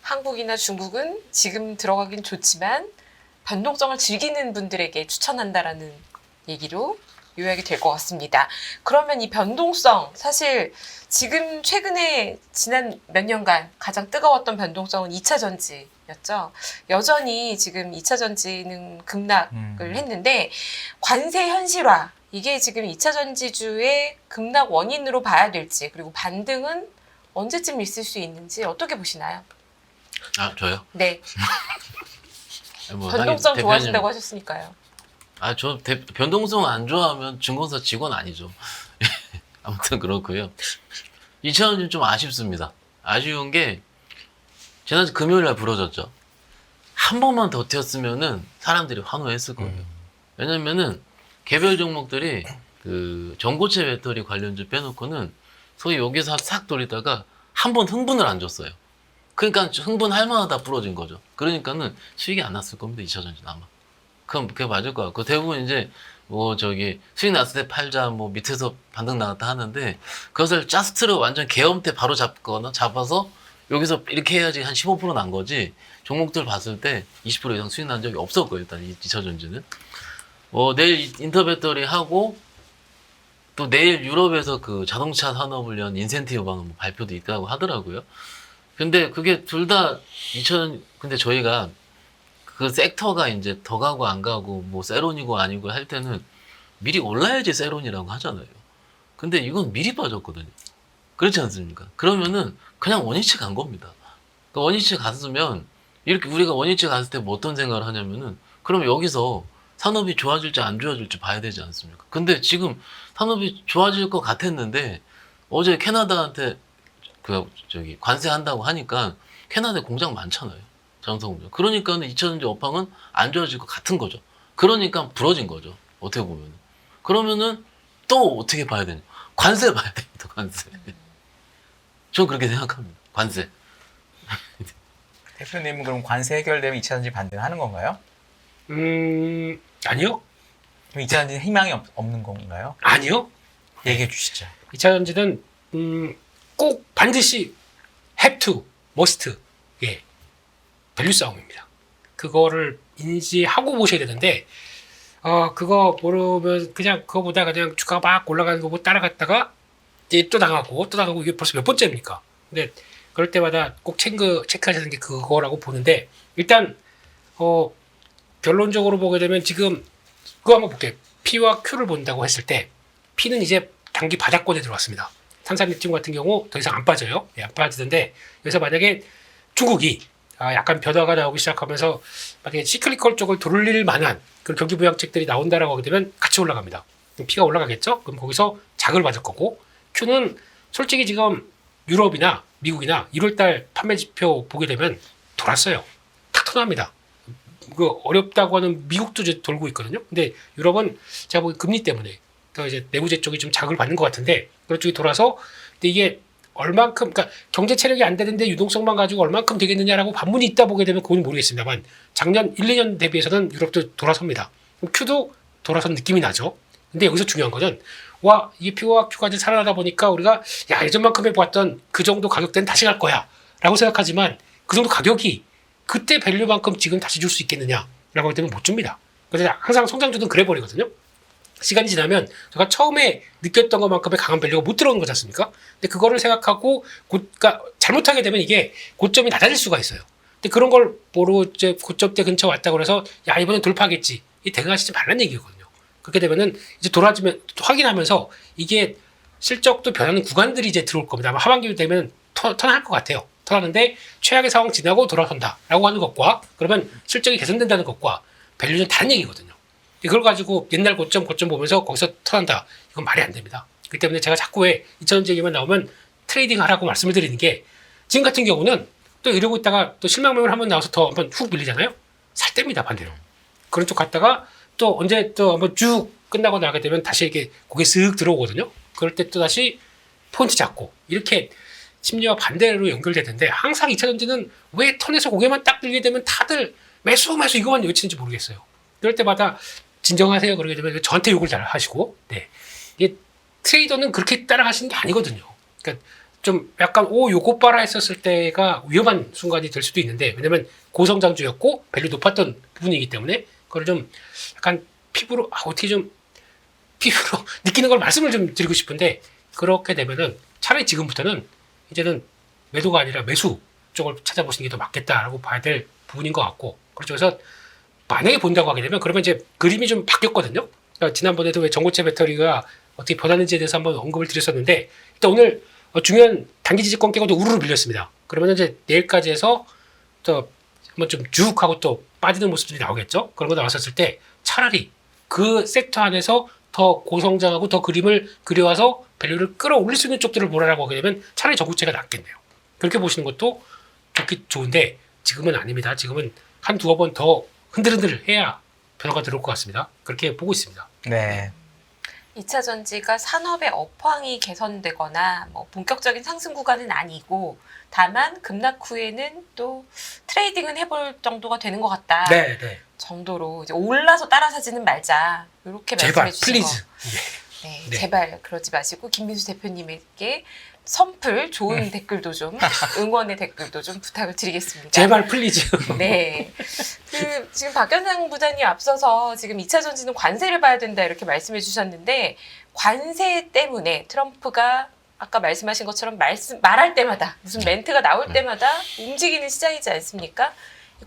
한국이나 중국은 지금 들어가긴 좋지만 변동성을 즐기는 분들에게 추천한다라는 얘기로 요약이 될 것 같습니다. 그러면 이 변동성 사실 지금 최근에 지난 몇 년간 가장 뜨거웠던 변동성은 2차 전지였죠. 여전히 지금 2차 전지는 급락을 했는데 관세 현실화 이게 지금 2차 전지주의 급락 원인으로 봐야 될지 그리고 반등은 언제쯤 있을 수 있는지 어떻게 보시나요? 아 저요? 네. 뭐 변동성 대표님, 좋아하신다고 하셨으니까요. 저 변동성 안 좋아하면 증권사 직원 아니죠. 아무튼 그렇고요. 2차전지는 좀 아쉽습니다. 아쉬운 게 지난 금요일 날 부러졌죠. 한 번만 더 튀었으면은 사람들이 환호했을 거예요. 왜냐면은 개별 종목들이 그 전고체 배터리 관련주 빼놓고는 소위 여기서 싹 돌리다가 한 번 흥분을 안 줬어요. 그러니까 흥분할 만하다 부러진 거죠. 그러니까는 수익이 안 났을 겁니다. 2차전지 아마. 그럼 그게 맞을 것 같고 대부분 이제 뭐 수익 났을 때 팔자 뭐 밑에서 반등 나갔다 하는데 그것을 자스트로 완전 계엄 때 바로 잡아서 여기서 이렇게 해야지 한 15%난 거지 종목들 봤을 때 20% 이상 수익 난 적이 없었고요. 일단 2차전지는 내일 인터배터리 하고 또 내일 유럽에서 그 자동차 산업을 위한 인센티브 방안 발표도 있다고 하더라고요. 근데 그게 둘 다 근데 저희가 그 섹터가 이제 더 가고 안 가고 뭐 세론이고 아니고 할 때는 미리 올라야지 세론이라고 하잖아요. 근데 이건 미리 빠졌거든요. 그렇지 않습니까? 그러면은 그냥 원위치 간 겁니다. 그러니까 원위치 갔으면 이렇게 우리가 원위치 갔을 때 뭐 어떤 생각을 하냐면은 그럼 여기서 산업이 좋아질지 안 좋아질지 봐야 되지 않습니까? 근데 지금 산업이 좋아질 것 같았는데 어제 캐나다한테 관세한다고 하니까 캐나다에 공장 많잖아요. 자동차 공장. 그러니까는 2차전지 업황은 안 좋아질 것 같은 거죠. 그러니까 부러진 거죠. 어떻게 보면. 그러면은 또 어떻게 봐야 되냐. 관세 봐야 됩니다. 관세. 전 그렇게 생각합니다. 관세. 대표님은 그럼 관세 해결되면 2차 전지 반등하는 건가요? 아니요. 그럼 2차 전지는 희망이 없는 건가요? 아니요. 얘기해 주시죠. 2차 전지는 꼭 반드시 have to, must. 예. 밸류 싸움입니다. 그거를 인지하고 보셔야 되는데 그거 모르면 그냥 그거보다 그냥 주가가 막 올라가는 거 뭐 따라갔다가 이제 또 나가고 이게 벌써 몇 번째입니까? 근데 그럴 때마다 꼭 체크하셔야 되는 게 그거라고 보는데 일단 결론적으로 보게 되면 지금 그거 한번 볼게요. P와 Q를 본다고 했을 때 P는 이제 단기 바닥권에 들어왔습니다. 탄산리튬 같은 경우 더 이상 안 빠져요. 예, 안 빠지는데 여기서 만약에 중국이 약간 변화가 나오기 시작하면서 만약에 시클리컬 쪽을 돌릴 만한 그런 경기 부양책들이 나온다라고 하게 되면 같이 올라갑니다. 그럼 P가 올라가겠죠? 그럼 거기서 자극을 받을 거고 Q는 솔직히 지금 유럽이나 미국이나 1월달 판매 지표 보게 되면 돌았어요. 탁 터납니다. 그 어렵다고 하는 미국도 이제 돌고 있거든요. 근데 유럽은 제가 보기 금리 때문에 그 이제 내부재 쪽이 좀 자극을 받는 것 같은데 그런 쪽이 돌아서 근데 이게 얼만큼 그러니까 경제 체력이 안 되는데 유동성만 가지고 얼만큼 되겠느냐라고 반문이 있다 보게 되면 그건 모르겠습니다만 작년 1, 2년 대비해서는 유럽도 돌아섭니다. Q도 돌아선 느낌이 나죠. 근데 여기서 중요한 거는 와 이게 P와 Q가 이제 살아나다 보니까 우리가 야 예전만큼 해보았던 그 정도 가격대는 다시 갈 거야 라고 생각하지만 그 정도 가격이 그때 밸류만큼 지금 다시 줄 수 있겠느냐라고 할 때는 못 줍니다. 그래서 항상 성장주는 그래 버리거든요. 시간이 지나면 제가 처음에 느꼈던 것만큼의 강한 밸류가 못 들어오는 거지 않습니까? 근데 그거를 생각하고 그러니까 잘못하게 되면 이게 고점이 낮아질 수가 있어요. 근데 그런 걸 모르고 이제 고점대 근처 왔다고 그래서 야 이번엔 돌파하겠지. 이 대응하시지 말란 얘기거든요. 그렇게 되면은 이제 돌아지면 확인하면서 이게 실적도 변하는 구간들이 이제 들어올 겁니다. 아마 하반기 되면 턴할 것 같아요. 턴하는데 최악의 상황 지나고 돌아선다라고 하는 것과 그러면 실적이 개선된다는 것과 밸류는 다른 얘기거든요. 그걸 가지고 옛날 고점 보면서 거기서 턴한다. 이건 말이 안 됩니다. 그렇기 때문에 제가 자꾸 왜 2차전지 얘기만 나오면 트레이딩 하라고 말씀을 드리는 게 지금 같은 경우는 또 이러고 있다가 또 실망 매물 한번 나와서 더 한번 훅 밀리잖아요. 살 때입니다. 반대로. 그런 쪽 갔다가 또 언제 또 한번 쭉 끝나고 나가게 되면 다시 이렇게 고개 쓱 들어오거든요. 그럴 때 또 다시 포인트 잡고 이렇게 심리와 반대로 연결되는데 항상 2차전지는 왜 턴에서 고개만 딱 들게 되면 다들 매수 이거만 외치는지 모르겠어요. 그럴 때마다 진정하세요. 그러게 되면 저한테 욕을 잘 하시고 네. 이게 트레이더는 그렇게 따라가시는 게 아니거든요. 그러니까 좀 약간 요거 봐라 했었을 때가 위험한 순간이 될 수도 있는데 왜냐면 고성장주였고 밸류 높았던 부분이기 때문에 그걸 좀 약간 피부로 어떻게 좀 피부로 느끼는 걸 말씀을 좀 드리고 싶은데 그렇게 되면은 차라리 지금부터는 이제는 매도가 아니라 매수 쪽을 찾아보시는 게 더 맞겠다라고 봐야 될 부분인 것 같고 그렇죠. 그래서 만약에 본다고 하게 되면 그러면 이제 그림이 좀 바뀌었거든요. 그러니까 지난번에도 왜 전고체 배터리가 어떻게 변하는지에 대해서 한번 언급을 드렸었는데 일단 오늘 중요한 단기 지지권 깨고도 우르르 밀렸습니다. 그러면 이제 내일까지 해서 또 한번 좀 쭉 하고 또 빠지는 모습들이 나오겠죠. 그런 거 나왔었을 때 차라리 그 섹터 안에서 더 고성장하고 더 그림을 그려와서 밸류를 끌어올릴 수 있는 쪽들을 보라라고 하게 되면 차라리 전고체가 낫겠네요. 그렇게 보시는 것도 좋은데 지금은 아닙니다. 지금은 한 두어 번 더 흔들흔들 해야 변화가 들어올 것 같습니다. 그렇게 보고 있습니다. 네. 2차 전지가 산업의 업황이 개선되거나 뭐 본격적인 상승 구간은 아니고 다만 급락 후에는 또 트레이딩은 해볼 정도가 되는 것 같다. 네. 정도로 이제 올라서 따라 사지는 말자. 이렇게 제발 말씀해 주신 플리즈. 거. 네, 네. 제발 그러지 마시고 김민수 대표님에게 선플 좋은 댓글도 좀 응원의 댓글도 좀 부탁을 드리겠습니다. 제발 플리즈. 네. 지금 박현상 부장님 앞서서 지금 2차 전지는 관세를 봐야 된다 이렇게 말씀해 주셨는데 관세 때문에 트럼프가 아까 말씀하신 것처럼 말할 때마다 무슨 멘트가 나올 때마다 움직이는 시장이지 않습니까?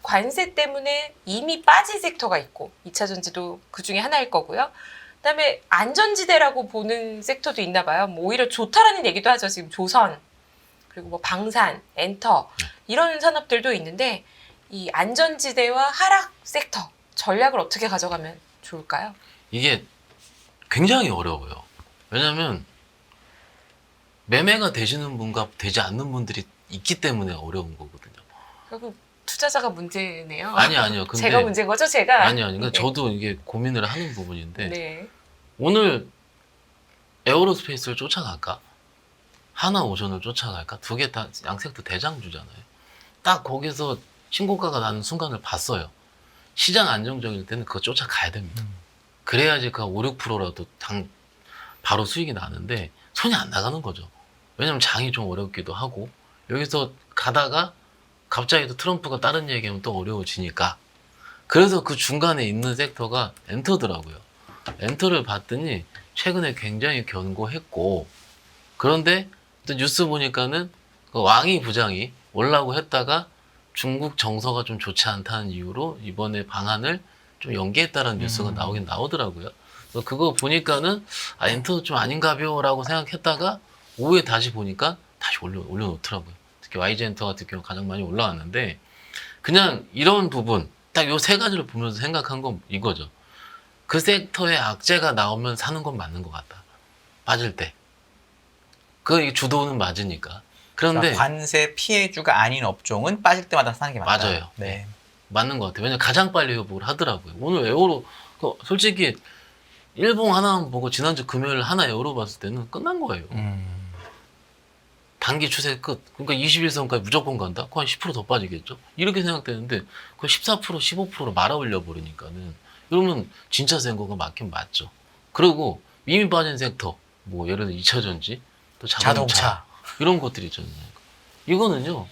관세 때문에 이미 빠진 섹터가 있고 2차 전지도 그 중에 하나일 거고요. 그다음에 안전지대라고 보는 섹터도 있나 봐요. 뭐 오히려 좋다라는 얘기도 하죠. 지금 조선 그리고 뭐 방산, 엔터 이런 산업들도 있는데 이 안전지대와 하락 섹터 전략을 어떻게 가져가면 좋을까요? 이게 굉장히 어려워요. 왜냐하면 매매가 되시는 분과 되지 않는 분들이 있기 때문에 어려운 거거든요. 결국 투자자가 문제네요. 아니요. 근데 제가 문제인 거죠, 제가? 아니요. 그러니까 네. 저도 이게 고민을 하는 부분인데 네. 오늘 에어로스페이스를 쫓아갈까? 하나오션을 쫓아갈까? 두 개 다 양색도 대장주잖아요. 딱 거기서 신고가가 나는 순간을 봤어요. 시장 안정적일 때는 그거 쫓아가야 됩니다. 그래야지 그 5, 6%라도 바로 수익이 나는데 손이 안 나가는 거죠. 왜냐면 장이 좀 어렵기도 하고 여기서 가다가 갑자기 또 트럼프가 다른 얘기하면 또 어려워지니까 그래서 그 중간에 있는 섹터가 엔터더라고요. 엔터를 봤더니 최근에 굉장히 견고했고 그런데 또 뉴스 보니까는 그 왕이 부장이 올라고 했다가 중국 정서가 좀 좋지 않다는 이유로 이번에 방한을 좀 연기했다는 뉴스가 나오긴 나오더라고요. 그래서 그거 보니까는 아, 엔터 좀 아닌가벼라고 생각했다가 오후에 다시 보니까 다시 올려놓더라고요. 특히 YG 엔터 같은 경우 가장 많이 올라왔는데 그냥 이런 부분 딱 요 세 가지를 보면서 생각한 건 이거죠. 그 섹터에 악재가 나오면 사는 건 맞는 것 같다. 빠질 때. 그 주도는 맞으니까. 그런데 그러니까 관세 피해주가 아닌 업종은 빠질 때마다 사는 게 맞다. 맞아요. 네. 맞는 것 같아요. 왜냐면 가장 빨리 회복을 하더라고요. 오늘 에어로 솔직히 일봉 하나만 보고 지난주 금요일 하나 에어로 봤을 때는 끝난 거예요. 단기 추세 끝. 그러니까 21선까지 무조건 간다? 그거 한 10% 더 빠지겠죠? 이렇게 생각되는데 그 14%, 15% 말아 올려 버리니까는 이러면 진짜 센 거가 맞긴 맞죠. 그리고 이미 빠진 섹터, 뭐 예를 들어 2차전지, 또 자동차 이런 것들이 있잖아요. 이거는요.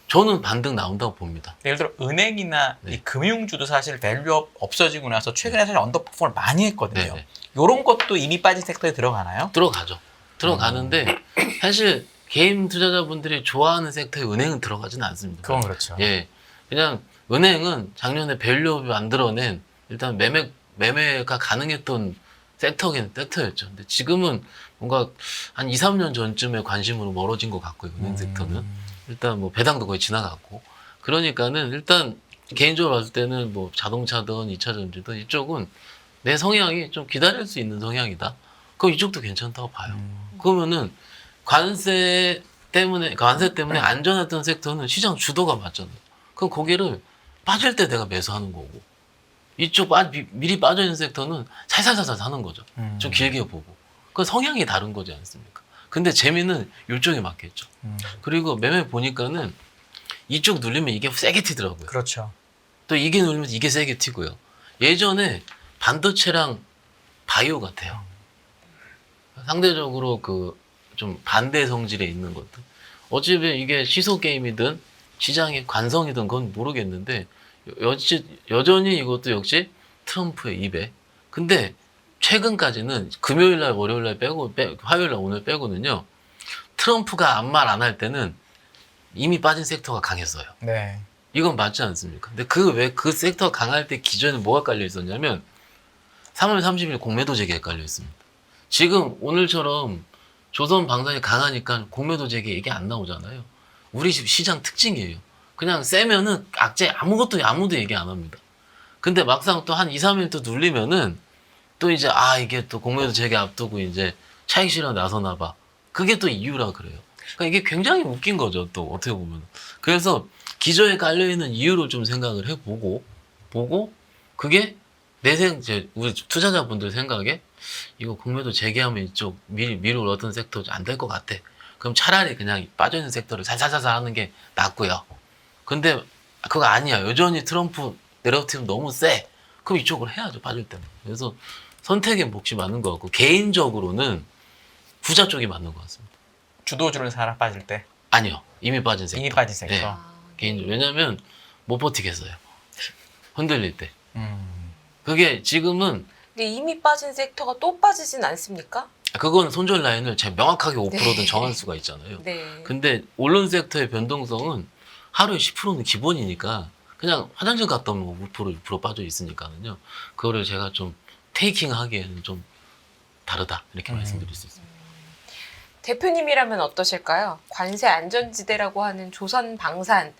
저는 반등 나온다고 봅니다. 예를 들어 은행이나 네. 이 금융주도 사실 밸류업 없어지고 나서 최근에 사실 언더퍼폼을 많이 했거든요. 네네. 이런 것도 이미 빠진 섹터에 들어가나요? 들어가죠. 들어가는데 사실 개인 투자자분들이 좋아하는 섹터에 은행은 들어가지는 않습니다. 그렇죠. 예, 그냥 은행은 작년에 밸류업이 만들어낸 일단 매매가 가능했던 섹터였죠. 근데 지금은 뭔가 한 2, 3년 전쯤에 관심으로 멀어진 것 같고요. 은행 섹터는 일단 뭐 배당도 거의 지나갔고 그러니까는 일단 개인적으로 봤을 때는 뭐 자동차든 2차 전지든 이쪽은 내 성향이 좀 기다릴 수 있는 성향이다. 그럼 이쪽도 괜찮다고 봐요. 그러면은 관세 때문에 안전했던 섹터는 시장 주도가 맞잖아요. 그럼 거기를 빠질 때 내가 매수하는 거고 이쪽 미리 빠져 있는 섹터는 살살살살 사는 거죠. 좀 길게 보고. 그 성향이 다른 거지 않습니까? 근데 재미는 이쪽에 맞겠죠. 그리고 매매 보니까는 이쪽 누르면 이게 세게 튀더라고요. 그렇죠. 또 이게 누르면 이게 세게 튀고요. 예전에 반도체랑 바이오 같아요. 상대적으로 그 좀 반대 성질에 있는 것들. 어차피 이게 시소 게임이든 시장의 관성이든 그건 모르겠는데 여전히 이것도 역시 트럼프의 입에. 근데 최근까지는 금요일날, 월요일날 화요일날, 오늘 빼고는요. 트럼프가 아무 말 안 할 때는 이미 빠진 섹터가 강했어요. 네. 이건 맞지 않습니까? 근데 그 섹터 강할 때 기존에 뭐가 깔려 있었냐면 3월 30일 공매도 재개에 깔려 있습니다. 지금 오늘처럼 조선 방산이 강하니까 공매도 재개 얘기 안 나오잖아요. 우리 시장 특징이에요. 그냥 세면은 악재 아무도 얘기 안 합니다. 근데 막상 또 한 2, 3일 또 눌리면은 또 이제 이게 또 공매도 재개 앞두고 이제 차익 실현 나서나 봐. 그게 또 이유라 그래요. 그러니까 이게 굉장히 웃긴 거죠. 또 어떻게 보면. 그래서 기저에 깔려 있는 이유를 좀 생각을 해보고 그게 우리 투자자분들 생각에 이거 공매도 재개하면 이쪽 미룰 어떤 섹터 안 될 것 같아. 그럼 차라리 그냥 빠져있는 섹터를 살살살살 하는 게 낫고요. 근데 그거 아니야. 여전히 트럼프 내러티브 너무 세. 그럼 이쪽으로 해야죠. 빠질 때는. 그래서 선택의 몫이 맞는 것 같고 개인적으로는 부자 쪽이 맞는 것 같습니다. 주도주를 사라 빠질 때. 아니요. 이미 빠진 섹터. 이미 빠진 섹터. 네. 개인적으로. 왜냐면 못 버티겠어요. 흔들릴 때. 그게 지금은 근데 이미 빠진 섹터가 또 빠지진 않습니까? 그건 손절 라인을 제가 명확하게 5%든 네. 정할 수가 있잖아요. 네. 근데 오른 섹터의 변동성은 하루에 10%는 기본이니까 그냥 화장실 갔다 오면 5% 6% 빠져 있으니까는요. 그거를 제가 좀 테이킹 하기에는 좀 다르다 이렇게 말씀드릴 수 있습니다. 대표님이라면 어떠실까요? 관세 안전지대라고 하는 조선 방산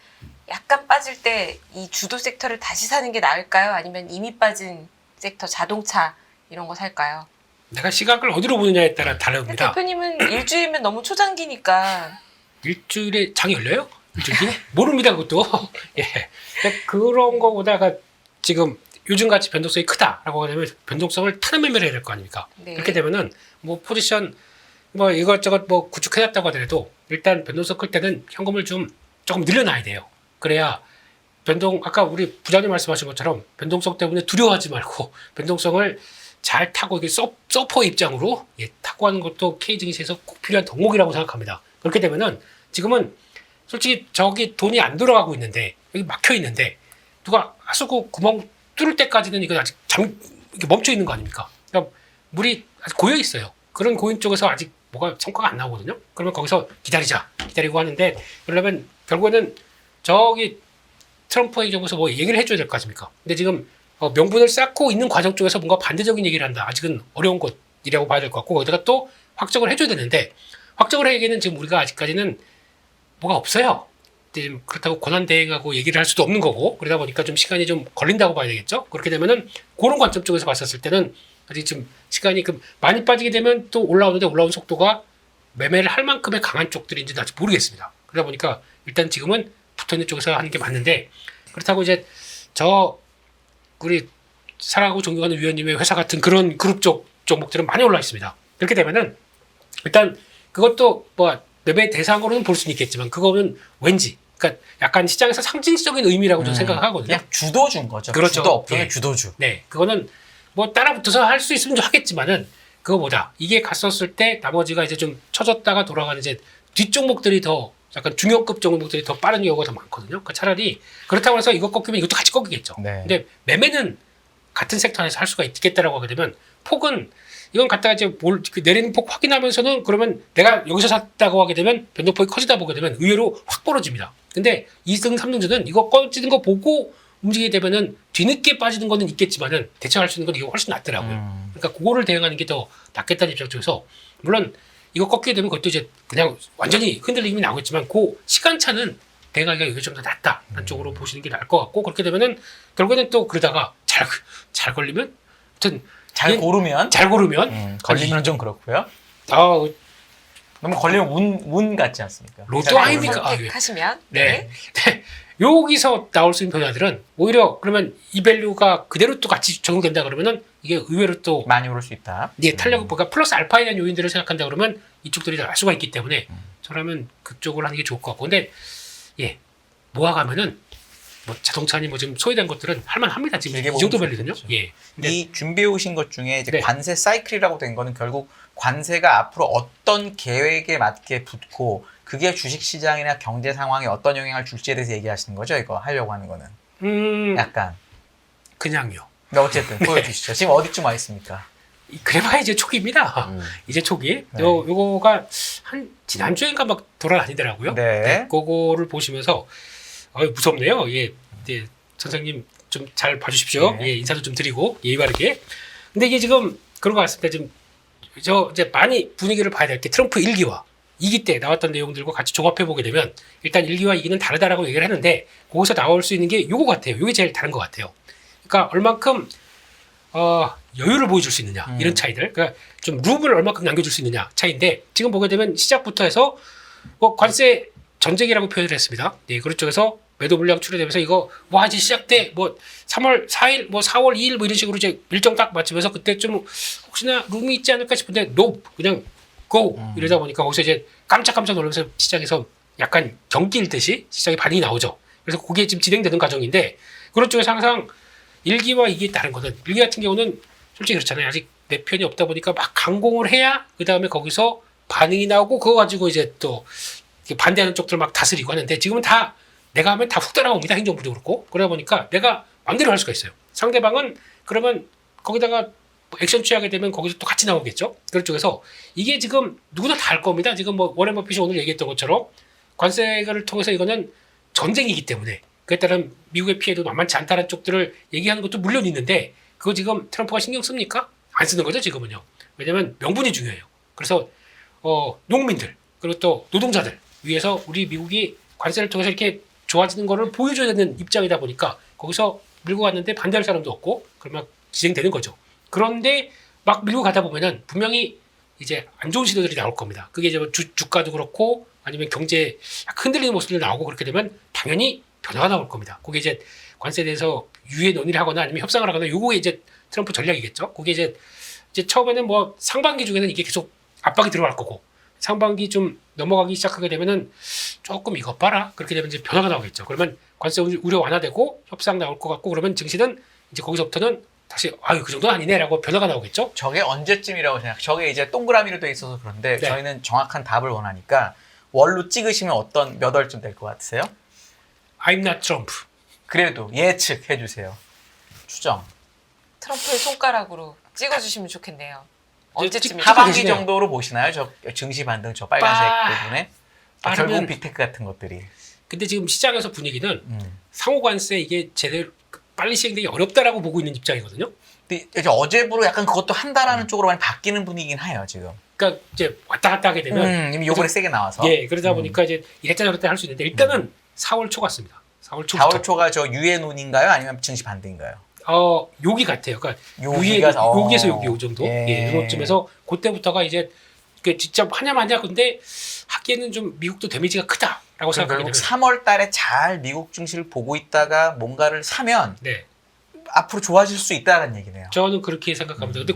약간 빠질 때 이 주도 섹터를 다시 사는 게 나을까요? 아니면 이미 빠진 섹터 자동차 이런 거 살까요? 내가 시각을 어디로 보느냐에 따라 근데 다릅니다. 대표님은 일주일이면 너무 초장기니까 일주일에 장이 열려요? 일주일에? 모릅니다, 그것도. 예. 근데 그런 거보다가 지금 요즘같이 변동성이 크다라고 하면 변동성을 타는 매매를 해야 될 거 아닙니까? 네. 그렇게 되면은 뭐 포지션 뭐 이것저것 뭐 구축해놨다고 하더라도 일단 변동성 클 때는 현금을 좀 조금 늘려놔야 돼요. 그래야 아까 우리 부장님 말씀하신 것처럼 변동성 때문에 두려워하지 말고 변동성을 잘 타고 이게 서퍼 입장으로 타고 하는 것도 K증시에서 꼭 필요한 덕목이라고 생각합니다. 그렇게 되면은 지금은 솔직히 저기 돈이 안 들어가고 있는데 여기 막혀 있는데 누가 하수구 구멍 뚫을 때까지는 이거 아직 이렇게 멈춰 있는 거 아닙니까? 그러니까 물이 아직 고여 있어요. 그런 고인 쪽에서 아직 뭐가 성과가 안 나오거든요. 그러면 거기서 기다리고 하는데 그러려면 결국에는 저기 트럼프 행정부에서 뭐 얘기를 해줘야 될 거 아닙니까? 근데 지금 명분을 쌓고 있는 과정 쪽에서 뭔가 반대적인 얘기를 한다. 아직은 어려운 것이라고 봐야 될 것 같고 거기다가 또 확정을 해줘야 되는데 확정을 하기에는 지금 우리가 아직까지는 뭐가 없어요. 지금 그렇다고 권한대행하고 얘기를 할 수도 없는 거고 그러다 보니까 좀 시간이 좀 걸린다고 봐야 되겠죠. 그렇게 되면은 그런 관점 쪽에서 봤었을 때는 아직 좀 시간이 많이 빠지게 되면 또 올라오는데 올라오는 속도가 매매를 할 만큼의 강한 쪽들인지는 아직 모르겠습니다. 그러다 보니까 일단 지금은 붙어있는 쪽에서 하는 게 맞는데 그렇다고 이제 우리 사랑하고 존경하는 위원님의 회사 같은 그런 그룹 쪽 종목들은 많이 올라 있습니다. 그렇게 되면은 일단 그것도 뭐 매매 대상으로는 볼 수는 있겠지만 그거는 왠지 그러니까 약간 시장에서 상징적인 의미라고 저는 생각하거든요. 그냥 주도주인 거죠. 그렇죠. 주도 업종의 예. 주도주. 네, 그거는 뭐 따라붙어서 할 수 있으면 좀 하겠지만은 그거보다 이게 갔었을 때 나머지가 이제 좀 쳐졌다가 돌아가는 이제 뒷종목들이 더 약간 중형급 종목들이 더 빠른 경우가 더 많거든요. 그러니까 차라리 그렇다고 해서 이거 꺾이면 이것도 같이 꺾이겠죠. 네. 근데 매매는 같은 섹터 안에서 할 수가 있겠다라고 하게 되면 폭은 이건 갖다가 이제 내리는 폭 확인하면서는 그러면 내가 여기서 샀다고 하게 되면 변동폭이 커지다 보게 되면 의외로 확 벌어집니다. 근데 2등, 3등주는 이거 꺼지는 거 보고 움직이게 되면은 뒤늦게 빠지는 거는 있겠지만은 대처할 수 있는 건 이게 훨씬 낫더라고요. 그러니까 그거를 대응하는 게 더 낫겠다는 입장 쪽에서 물론 이거 꺾이게 되면 그것도 이제 그냥 완전히 흔들림이 나오겠지만 그 시간차는 대응하기가 이게 좀 더 낫다라는 쪽으로 보시는 게 나을 것 같고 그렇게 되면은 결국에는 또 그러다가 잘 걸리면 아무튼 잘 고르면 걸리면 좀 그렇고요. 너무 걸리면 운 같지 않습니까? 로또 아닙니까? 선택하시면 네. 여기서 나올 수 있는 변화들은 오히려 그러면 이 밸류가 그대로 또 같이 적용된다 그러면은 이게 의외로 또 많이 오를 수 있다. 탄력을 그러니까 플러스 알파에 대한 요인들을 생각한다 그러면 이쪽들이 날 수가 있기 때문에 저라면 그쪽으로 하는 게 좋을 것 같고 근데 모아가면은 뭐 자동차니 뭐 지금 소외된 것들은 할만합니다. 지금 이 정도 밸류거든요. 그렇죠. 근데 이 준비해 오신 것 중에 이제 네. 관세 사이클이라고 된 거는 결국 관세가 앞으로 어떤 계획에 맞게 붙고 그게 주식시장이나 경제 상황에 어떤 영향을 줄지에 대해서 얘기하시는 거죠? 이거 하려고 하는 거는 약간 그냥요. 근데 어쨌든 보여주시죠. 지금 어디쯤 와 있습니까? 그래봐야 이제 초기입니다. 이제 초기. 네. 요거가 한 지난주인가 막 돌아다니더라고요. 네. 그거를 보시면서 무섭네요. 선생님 좀 잘 봐주십시오. 네. 인사도 좀 드리고 예의 바르게. 근데 이게 지금 그런 것 같습니다. 지금 이제 많이 분위기를 봐야 될 게 트럼프 1기와 2기 때 나왔던 내용들과 같이 조합해 보게 되면 일단 1기와 2기는 다르다라고 얘기를 했는데 거기서 나올 수 있는 게 요거 같아요. 요게 제일 다른 것 같아요. 그러니까 얼만큼 여유를 보여줄 수 있느냐 이런 차이들. 그러니까 좀 룸을 얼마큼 남겨줄 수 있느냐 차이인데 지금 보게 되면 시작부터 해서 뭐 관세 전쟁이라고 표현을 했습니다. 그런 쪽에서 매도 물량 출회되면서 이거 이제 시작 때 뭐 3월 4일 뭐 4월 2일 뭐 이런 식으로 이제 일정 딱 맞추면서 그때 좀 혹시나 룸이 있지 않을까 싶은데 그냥 go 이러다 보니까 거기서 이제 깜짝깜짝 놀라면서 시장에서 약간 경기일 듯이 시장에 반응이 나오죠. 그래서 그게 지금 진행되는 과정인데 그런 쪽에서 항상 1기와 2기 다른 거는 1기 같은 경우는 솔직히 그렇잖아요. 아직 내 편이 없다 보니까 막 강공을 해야 그 다음에 거기서 반응이 나오고 그거 가지고 이제 또 반대하는 쪽들 막 다스리고 하는데 지금은 다 내가 하면 다 훅 따라옵니다. 행정부도 그렇고. 그러다 보니까 내가 마음대로 할 수가 있어요. 상대방은 그러면 거기다가 액션 취하게 되면 거기서 또 같이 나오겠죠. 그런 쪽에서 이게 지금 누구나 다 알 겁니다. 지금 뭐 워렌 버핏이 오늘 얘기했던 것처럼 관세를 통해서 이거는 전쟁이기 때문에 그에 따른 미국의 피해도 만만치 않다는 쪽들을 얘기하는 것도 물론 있는데 그거 지금 트럼프가 신경 씁니까? 안 쓰는 거죠 지금은요. 왜냐하면 명분이 중요해요. 그래서 농민들 그리고 또 노동자들 위해서 우리 미국이 관세를 통해서 이렇게 좋아지는 거를 보여줘야 되는 입장이다 보니까 거기서 밀고 갔는데 반대할 사람도 없고 그러면 진행되는 거죠. 그런데 막 밀고 가다 보면은 분명히 이제 안 좋은 시도들이 나올 겁니다. 그게 이제 주가도 그렇고 아니면 경제 흔들리는 모습들이 나오고 그렇게 되면 당연히 변화가 나올 겁니다. 그게 이제 관세에 대해서 유예 논의를 하거나 아니면 협상을 하거나 요게 이제 트럼프 전략이겠죠. 그게 이제 처음에는 뭐 상반기 중에는 이게 계속 압박이 들어갈 거고 상반기 좀 넘어가기 시작하게 되면은 조금 이것 봐라. 그렇게 되면 이제 변화가 나오겠죠. 그러면 관세 우려 완화되고 협상 나올 것 같고 그러면 증시는 이제 거기서부터는 다시 아유 그 정도는 아니네라고 변화가 나오겠죠. 저게 언제쯤이라고 생각? 저게 이제 동그라미로 돼 있어서 그런데 네. 저희는 정확한 답을 원하니까 월로 찍으시면 어떤 몇 월쯤 될 것 같으세요? I'm not Trump. 그래도 예측해 주세요. 추정. 트럼프의 손가락으로 찍어주시면 좋겠네요. 언제쯤 찍- 하반- 하반기 계시네요. 정도로 보시나요? 저 증시 반등 저 빨간색 부분에 빠르면- 결국 빅테크 같은 것들이. 근데 지금 시장에서 분위기는 음. 상호 관세 이게 제대로 빨리 시행되기 어렵다라고 보고 있는 입장이거든요. 근데 이제 어제부로 약간 그것도 한다라는 쪽으로 많이 바뀌는 분위기긴 해요 지금. 그러니까 이제 왔다 갔다 하게 되면 이미 요번에 세게 나와서. 예 그러다 보니까 이제 이랬다 저랬다 할 수 있는데 일단은 4월 초 같습니다. 4월 초부터 4월 초가 저 유엔온인가요? 아니면 증시 반등인가요? 여기 같아요. 그러니까 여기가 여기에서 여기 요 정도 예. 예, 요쯤에서 그때부터가 이제 그 진짜 하냐마냐 근데 하기에는 좀 미국도 데미지가 크다라고 그럼 생각하게 결국 되면 3월 달에 잘 미국 증시를 보고 있다가 뭔가를 사면 네 앞으로 좋아질 수 있다는 얘기네요. 저는 그렇게 생각합니다. 근데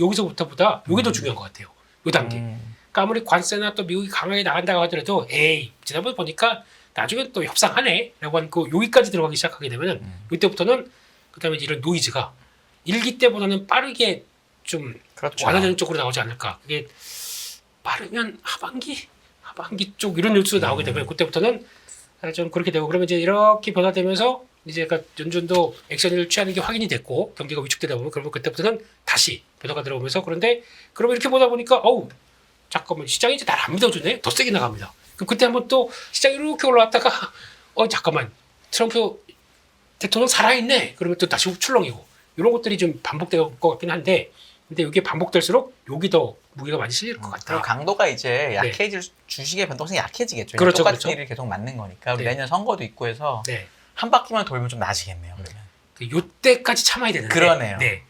여기서부터보다 이게 더 중요한 것 같아요. 요 단계. 그러니까 아무리 관세나 또 미국이 강하게 나간다고 하더라도 에이 지난번에 보니까 나중에 또 협상하네라고 하는 그 여기까지 들어가기 시작하게 되면은 이때부터는 그다음에 이제 이런 노이즈가 일기 때보다는 빠르게 좀 그렇죠. 완화되는 쪽으로 나오지 않을까. 그게 빠르면 하반기 쪽 이런 뉴스가 나오게 되면 그때부터는 좀 그렇게 되고 그러면 이제 이렇게 변화되면서 이제 그러니까 연준도 액션을 취하는 게 확인이 됐고 경기가 위축되다 보면 그러면 그때부터는 다시 변화가 들어오면서 그런데 그러면 이렇게 보다 보니까 어우 잠깐만 시장이 이제 날 안 믿어주네 더 세게 나갑니다. 그럼 그때 한번 또 시장이 이렇게 올라왔다가 잠깐만 트럼프 대통령 살아있네 그러면 또 다시 출렁이고 이런 것들이 좀 반복될 것 같긴 한데 근데 이게 반복될수록 여기 더 무게가 많이 실릴 것 그리고 같다. 강도가 이제 약해질 주식의 변동성이 약해지겠죠. 그렇죠, 똑같은 그렇죠. 일을 계속 맞는 거니까 우리 네. 내년 선거도 있고 해서 네. 한 바퀴만 돌면 좀 나아지겠네요. 그러면. 요때까지 참아야 되는데. 그러네요. 네.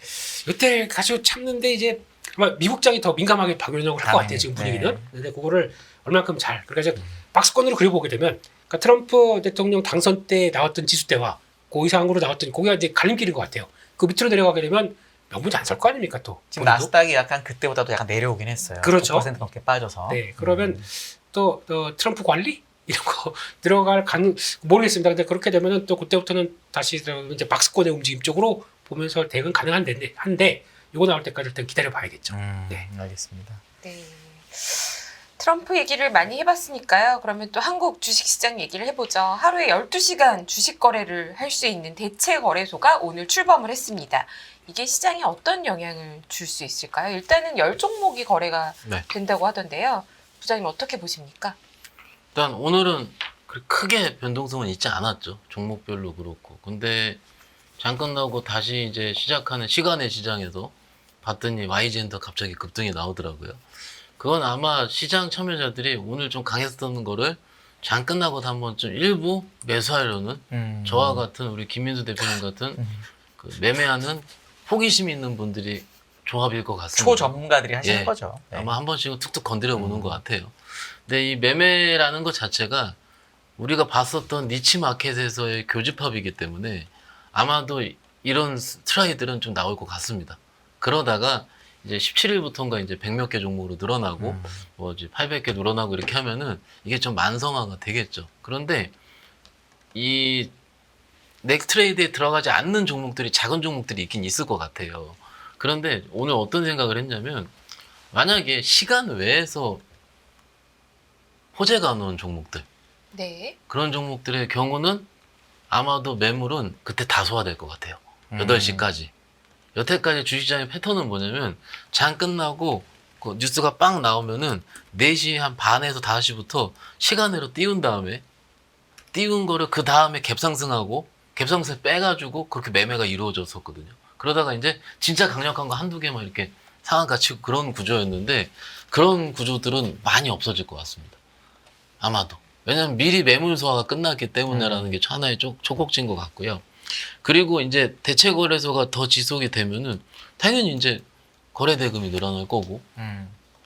요때 가지고 참는데 이제 아마 미국장이 더 민감하게 박연영을 할 것 같아요. 지금 분위기는. 네. 근데 그거를 얼만큼 잘. 그러니까 이제 박스권으로 그려보게 되면 그러니까 트럼프 대통령 당선 때 나왔던 지수 때와 그 이상으로 나왔던 거기가 이제 갈림길인 것 같아요. 그 밑으로 내려가게 되면 명분이 안 설 거 아닙니까 또. 지금 본인도? 나스닥이 약간 그때보다도 약간 내려오긴 했어요. 그렇죠. 5% 넘게 빠져서. 네. 그러면 또 트럼프 관리 이런 거 들어갈 모르겠습니다. 근데 그렇게 되면은 또 그때부터는 다시 이제 박스권의 움직임 쪽으로 보면서 대응은 가능한데 한데 이거 나올 때까지 일단 기다려 봐야겠죠. 네. 알겠습니다. 네. 트럼프 얘기를 많이 해봤으니까요. 그러면 또 한국 주식시장 얘기를 해보죠. 하루에 12시간 주식 거래를 할 수 있는 대체 거래소가 오늘 출범을 했습니다. 이게 시장에 어떤 영향을 줄 수 있을까요? 일단은 10종목이 거래가 네. 된다고 하던데요. 부장님 어떻게 보십니까? 일단 오늘은 그렇게 크게 변동성은 있지 않았죠. 종목별로 그렇고. 근데 장 끝나고 다시 이제 시작하는 시간의 시장에서 봤더니 YG엔터 갑자기 급등이 나오더라고요. 그건 아마 시장 참여자들이 오늘 좀 강했었던 거를 장 끝나고 한번 좀 일부 매수하려는 저와 같은 우리 김민수 대표님 같은 그 매매하는 호기심 있는 분들이 조합일 것 같습니다. 초전문가들이 하시는 예. 거죠. 네. 아마 한 번씩은 툭툭 건드려 보는 것 같아요. 근데 이 매매라는 것 자체가 우리가 봤었던 니치 마켓에서의 교집합이기 때문에 아마도 이런 트라이들은 좀 나올 것 같습니다. 그러다가 이제 17일부터인가 이제 100몇 개 종목으로 늘어나고 뭐 이제 800개 늘어나고 이렇게 하면은 이게 좀 만성화가 되겠죠. 그런데 이 넥스트레이드에 들어가지 않는 종목들이 작은 종목들이 있긴 있을 것 같아요. 그런데 오늘 어떤 생각을 했냐면 만약에 시간 외에서 호재가 나온 종목들 네. 그런 종목들의 경우는 아마도 매물은 그때 다 소화될 것 같아요. 8시까지. 여태까지 주식시장의 패턴은 뭐냐면 장 끝나고 그 뉴스가 빵 나오면은 4시 한 반에서 5시부터 시간으로 띄운 다음에 띄운 거를 그 다음에 갭상승하고 갭상승 빼가지고 그렇게 매매가 이루어졌었거든요. 그러다가 이제 진짜 강력한 거 한두 개만 이렇게 상한가 치고 그런 구조였는데 그런 구조들은 많이 없어질 것 같습니다. 아마도. 왜냐면 미리 매물 소화가 끝났기 때문에라는 게 하나의 촉곡진 것 같고요. 그리고 이제 대체 거래소가 더 지속이 되면은 당연히 이제 거래 대금이 늘어날 거고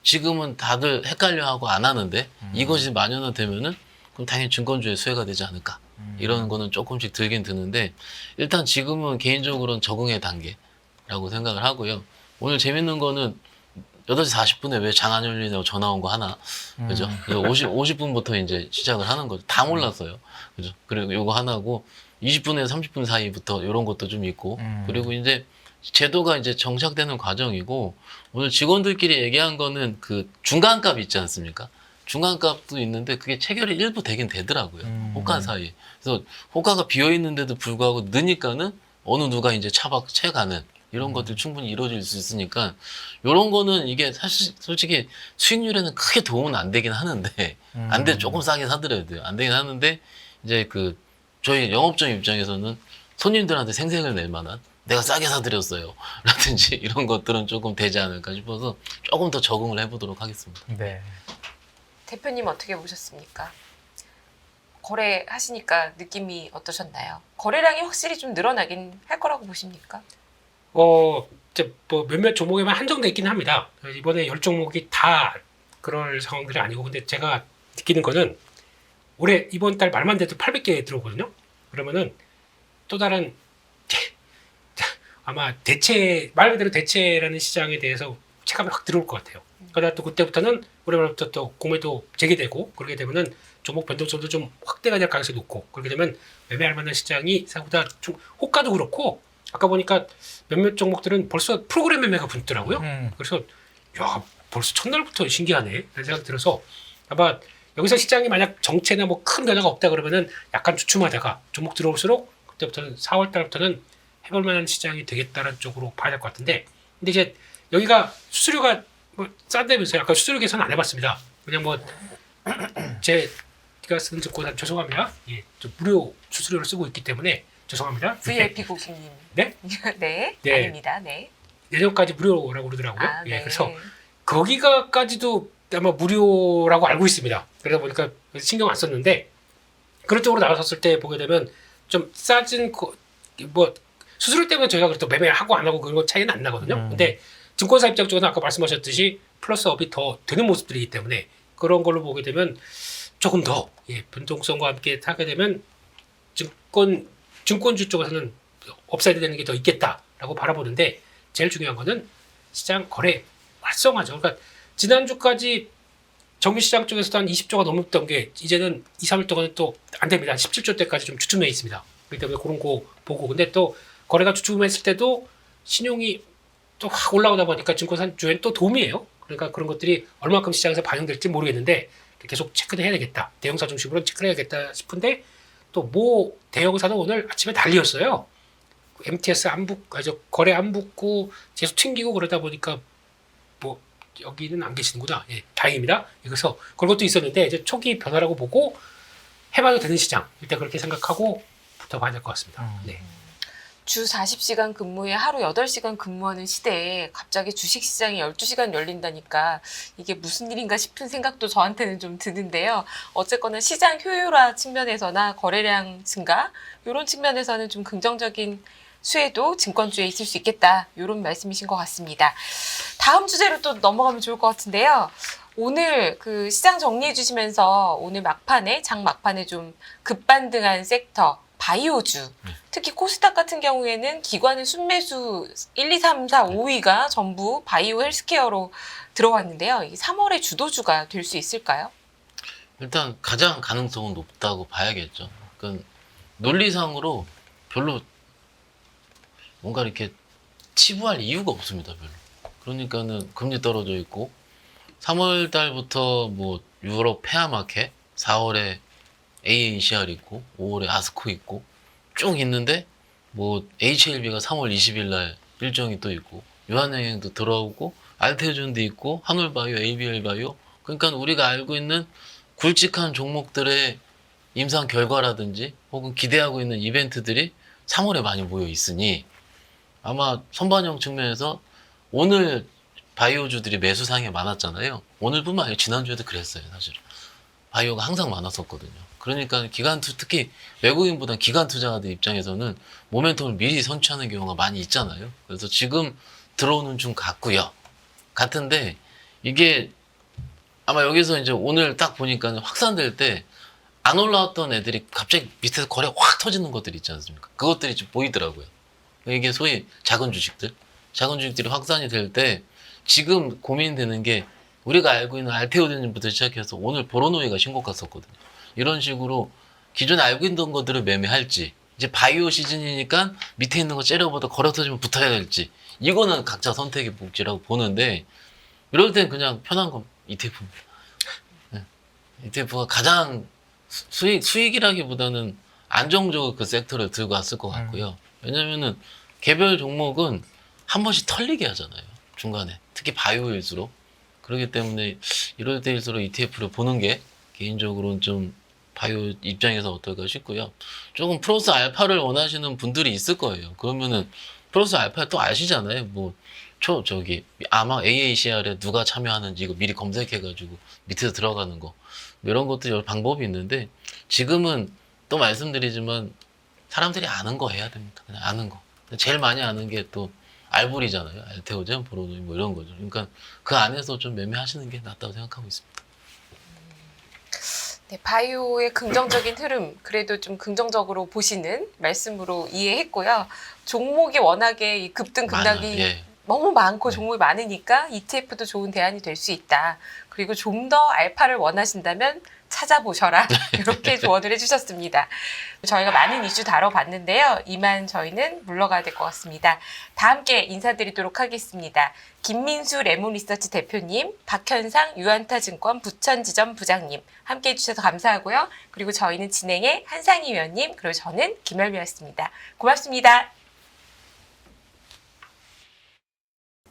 지금은 다들 헷갈려하고 안 하는데 이것이 만연화되면은 그럼 당연히 증권주의 수혜가 되지 않을까 이런 거는 조금씩 들긴 드는데 일단 지금은 개인적으로는 적응의 단계라고 생각을 하고요. 오늘 재밌는 거는 8시 40분에 왜 장 안 열리냐고 전화 온 거 하나. 그죠? 50분부터 이제 시작을 하는 거죠. 다 몰랐어요. 그죠? 그리고 요거 하나고 20분에서 30분 사이부터 이런 것도 좀 있고. 그리고 이제 제도가 이제 정착되는 과정이고 오늘 직원들끼리 얘기한 거는 그 중간값 있지 않습니까? 중간값도 있는데 그게 체결이 일부 되긴 되더라고요. 호가 사이에. 그래서 호가가 비어 있는데도 불구하고 느니까는 어느 누가 이제 채가는 이런 것들 충분히 이루어질 수 있으니까 이런 거는 이게 사실 솔직히 수익률에는 크게 도움은 안 되긴 하는데 안 돼 조금 싸게 사드려야 돼요. 안 되긴 하는데 이제 그 저희 영업점 입장에서는 손님들한테 생색을 낼 만한 내가 싸게 사드렸어요 라든지 이런 것들은 조금 되지 않을까 싶어서 조금 더 적응을 해보도록 하겠습니다. 네. 대표님 어떻게 보셨습니까? 거래하시니까 느낌이 어떠셨나요? 거래량이 확실히 좀 늘어나긴 할 거라고 보십니까? 이제 뭐 몇몇 종목에만 한정돼 있긴 합니다. 이번에 10종목이 다 그럴 상황들이 아니고, 근데 제가 느끼는 거는 올해 이번 달 말만 돼도 800개 들어오거든요. 그러면은 또 다른 아마 말 그대로 대체라는 시장에 대해서 체감이 확 들어올 것 같아요. 그러다 또 그때부터는 올해부터 또 공매도 재개되고 그렇게 되면은 종목 변동성도 좀 확대가 될 가능성이 높고 그렇게 되면 매매할 만한 시장이 생각보다 좀 호가도 그렇고 아까 보니까 몇몇 종목들은 벌써 프로그램 매매가 붙더라고요. 그래서 야 벌써 첫날부터 신기하네 라는 생각이 들어서 아마 여기서 시장이 만약 정체나 뭐 큰 변화가 없다 그러면은 약간 주춤하다가 종목 들어올수록 그때부터는 4월 달부터는 해볼 만한 시장이 되겠다는 쪽으로 봐야 될 것 같은데 근데 이제 여기가 수수료가 뭐 싼다면서요. 아까 수수료 계산 안 해봤습니다. 그냥 뭐 제가 쓰는 증권사 죄송합니다. 예, 좀 무료 수수료를 쓰고 있기 때문에 죄송합니다. VIP 고객님. 네? 네? 네. 아닙니다. 네. 내년까지 무료라고 그러더라고요. 아, 예, 네. 그래서 거기가까지도 아마 무료라고 알고 있습니다. 그러다 보니까 신경 안 썼는데 그런 쪽으로 나갔을 때 보게 되면 좀 싸진 뭐 수수료 때문에 저희가 그래도 매매하고 안 하고 그런 거 차이는 안 나거든요. 근데 증권사 입장 쪽에서 아까 말씀하셨듯이 플러스업이 더 되는 모습들이기 때문에 그런 걸로 보게 되면 조금 더 변동성과 함께 하게 되면 증권주 쪽에서는 업사이드 되는 게 더 있겠다라고 바라보는데 제일 중요한 거는 시장 거래 활성화죠. 그러니까 지난주까지 정유시장 쪽에서도 한 20조가 넘었던 게 이제는 2, 3일 동안은 또 안 됩니다. 17조 대까지 좀 주춤해 있습니다. 그렇기 때문에 그런 거 보고 근데 또 거래가 주춤했을 때도 신용이 또 확 올라오다 보니까 증권사 주엔 또 도움이에요. 그러니까 그런 것들이 얼마큼 시장에서 반영될지 모르겠는데 계속 체크를 해야 되겠다. 대형사 중심으로 체크를 해야겠다 싶은데 또 뭐 대형사는 오늘 아침에 난리였어요. MTS 거래 안 붙고 계속 튕기고 그러다 보니까 뭐 여기는 안 계시는구나. 예, 다행입니다. 그래서 그런 것도 있었는데 이제 초기 변화라고 보고 해봐도 되는 시장 일단 그렇게 생각하고 붙어봐야 될 것 같습니다. 네. 주 40시간 근무에 하루 8시간 근무하는 시대에 갑자기 주식시장이 12시간 열린다니까 이게 무슨 일인가 싶은 생각도 저한테는 좀 드는데요. 어쨌거나 시장 효율화 측면에서나 거래량 증가 이런 측면에서는 좀 긍정적인 수혜도 증권주에 있을 수 있겠다 이런 말씀이신 것 같습니다. 다음 주제로 또 넘어가면 좋을 것 같은데요. 오늘 그 시장 정리해 주시면서 오늘 장 막판에 좀 급반등한 섹터 바이오주 특히 코스닥 같은 경우에는 기관의 순매수 1, 2, 3, 4, 5위가 전부 바이오 헬스케어로 들어왔는데요. 이게 3월의 주도주가 될 수 있을까요? 일단 가장 가능성은 높다고 봐야겠죠. 그러니까 논리상으로 별로 뭔가 이렇게 치부할 이유가 없습니다. 별로. 그러니까는 금리 떨어져 있고 3월 달부터 뭐 유럽 페아마켓, 4월에 AACR 있고 5월에 아스코 있고 쭉 있는데 뭐 HLB가 3월 20일 날 일정이 또 있고 유한양행도 들어오고 알테준도 있고 한올바이오, ABL바이오 그러니까 우리가 알고 있는 굵직한 종목들의 임상 결과라든지 혹은 기대하고 있는 이벤트들이 3월에 많이 모여 있으니 아마 선반영 측면에서 오늘 바이오주들이 매수상이 많았잖아요. 오늘뿐만 아니라 지난주에도 그랬어요. 사실 바이오가 항상 많았었거든요. 그러니까 특히 외국인보다 기관 투자자들 입장에서는 모멘텀을 미리 선취하는 경우가 많이 있잖아요. 그래서 지금 들어오는 중 같은데 이게 아마 여기서 이제 오늘 딱 보니까 확산될 때 안 올라왔던 애들이 갑자기 밑에서 거래 확 터지는 것들이 있지 않습니까? 그것들이 좀 보이더라고요. 이게 소위 작은 주식들이 확산이 될 때 지금 고민되는 게 우리가 알고 있는 알테오젠부터 시작해서 오늘 보로노이가 신고 갔었거든요. 이런 식으로 기존에 알고 있던 것들을 매매할지, 이제 바이오 시즌이니까 밑에 있는 거 째려보다 걸어서지면 붙어야 될지, 이거는 각자 선택의 몫이라고 보는데, 이럴 땐 그냥 편한 건 ETF입니다. 네. ETF가 가장 수익이라기보다는 안정적으로 그 섹터를 들고 왔을 것 같고요. 왜냐면은 개별 종목은 한 번씩 털리게 하잖아요. 중간에. 특히 바이오일수록. 그렇기 때문에 이럴 때일수록 ETF를 보는 게 개인적으로는 좀 바이오 입장에서 어떨까 싶고요. 조금 플러스 알파를 원하시는 분들이 있을 거예요. 그러면은 플러스 알파 또 아시잖아요. 뭐 아마 AACR에 누가 참여하는지 이거 미리 검색해가지고 밑에서 들어가는 거. 이런 것도 여러 방법이 있는데 지금은 또 말씀드리지만 사람들이 아는 거 해야 됩니다. 그냥 아는 거. 제일 많이 아는 게 또 알볼이잖아요. 알테오젠, 보로노이 뭐 이런 거죠. 그러니까 그 안에서 좀 매매하시는 게 낫다고 생각하고 있습니다. 네, 바이오의 긍정적인 흐름, 그래도 좀 긍정적으로 보시는 말씀으로 이해했고요. 종목이 워낙에 이 급등 급락이 예. 너무 많고 네. 종목이 많으니까 ETF도 좋은 대안이 될 수 있다. 그리고 좀 더 알파를 원하신다면 찾아보셔라. 이렇게 조언을 해주셨습니다. 저희가 많은 이슈 다뤄봤는데요. 이만 저희는 물러가야 될 것 같습니다. 다 함께 인사드리도록 하겠습니다. 김민수 레몬리서치 대표님, 박현상 유안타증권 부천지점 부장님 함께 해주셔서 감사하고요. 그리고 저희는 진행의 한상희 위원님, 그리고 저는 김열미였습니다. 고맙습니다.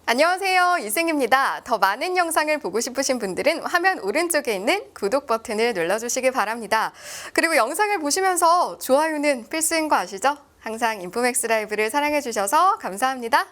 안녕하세요. 이승입니다. 더 많은 영상을 보고 싶으신 분들은 화면 오른쪽에 있는 구독 버튼을 눌러주시기 바랍니다. 그리고 영상을 보시면서 좋아요는 필수인 거 아시죠? 항상 인포맥스 라이브를 사랑해주셔서 감사합니다.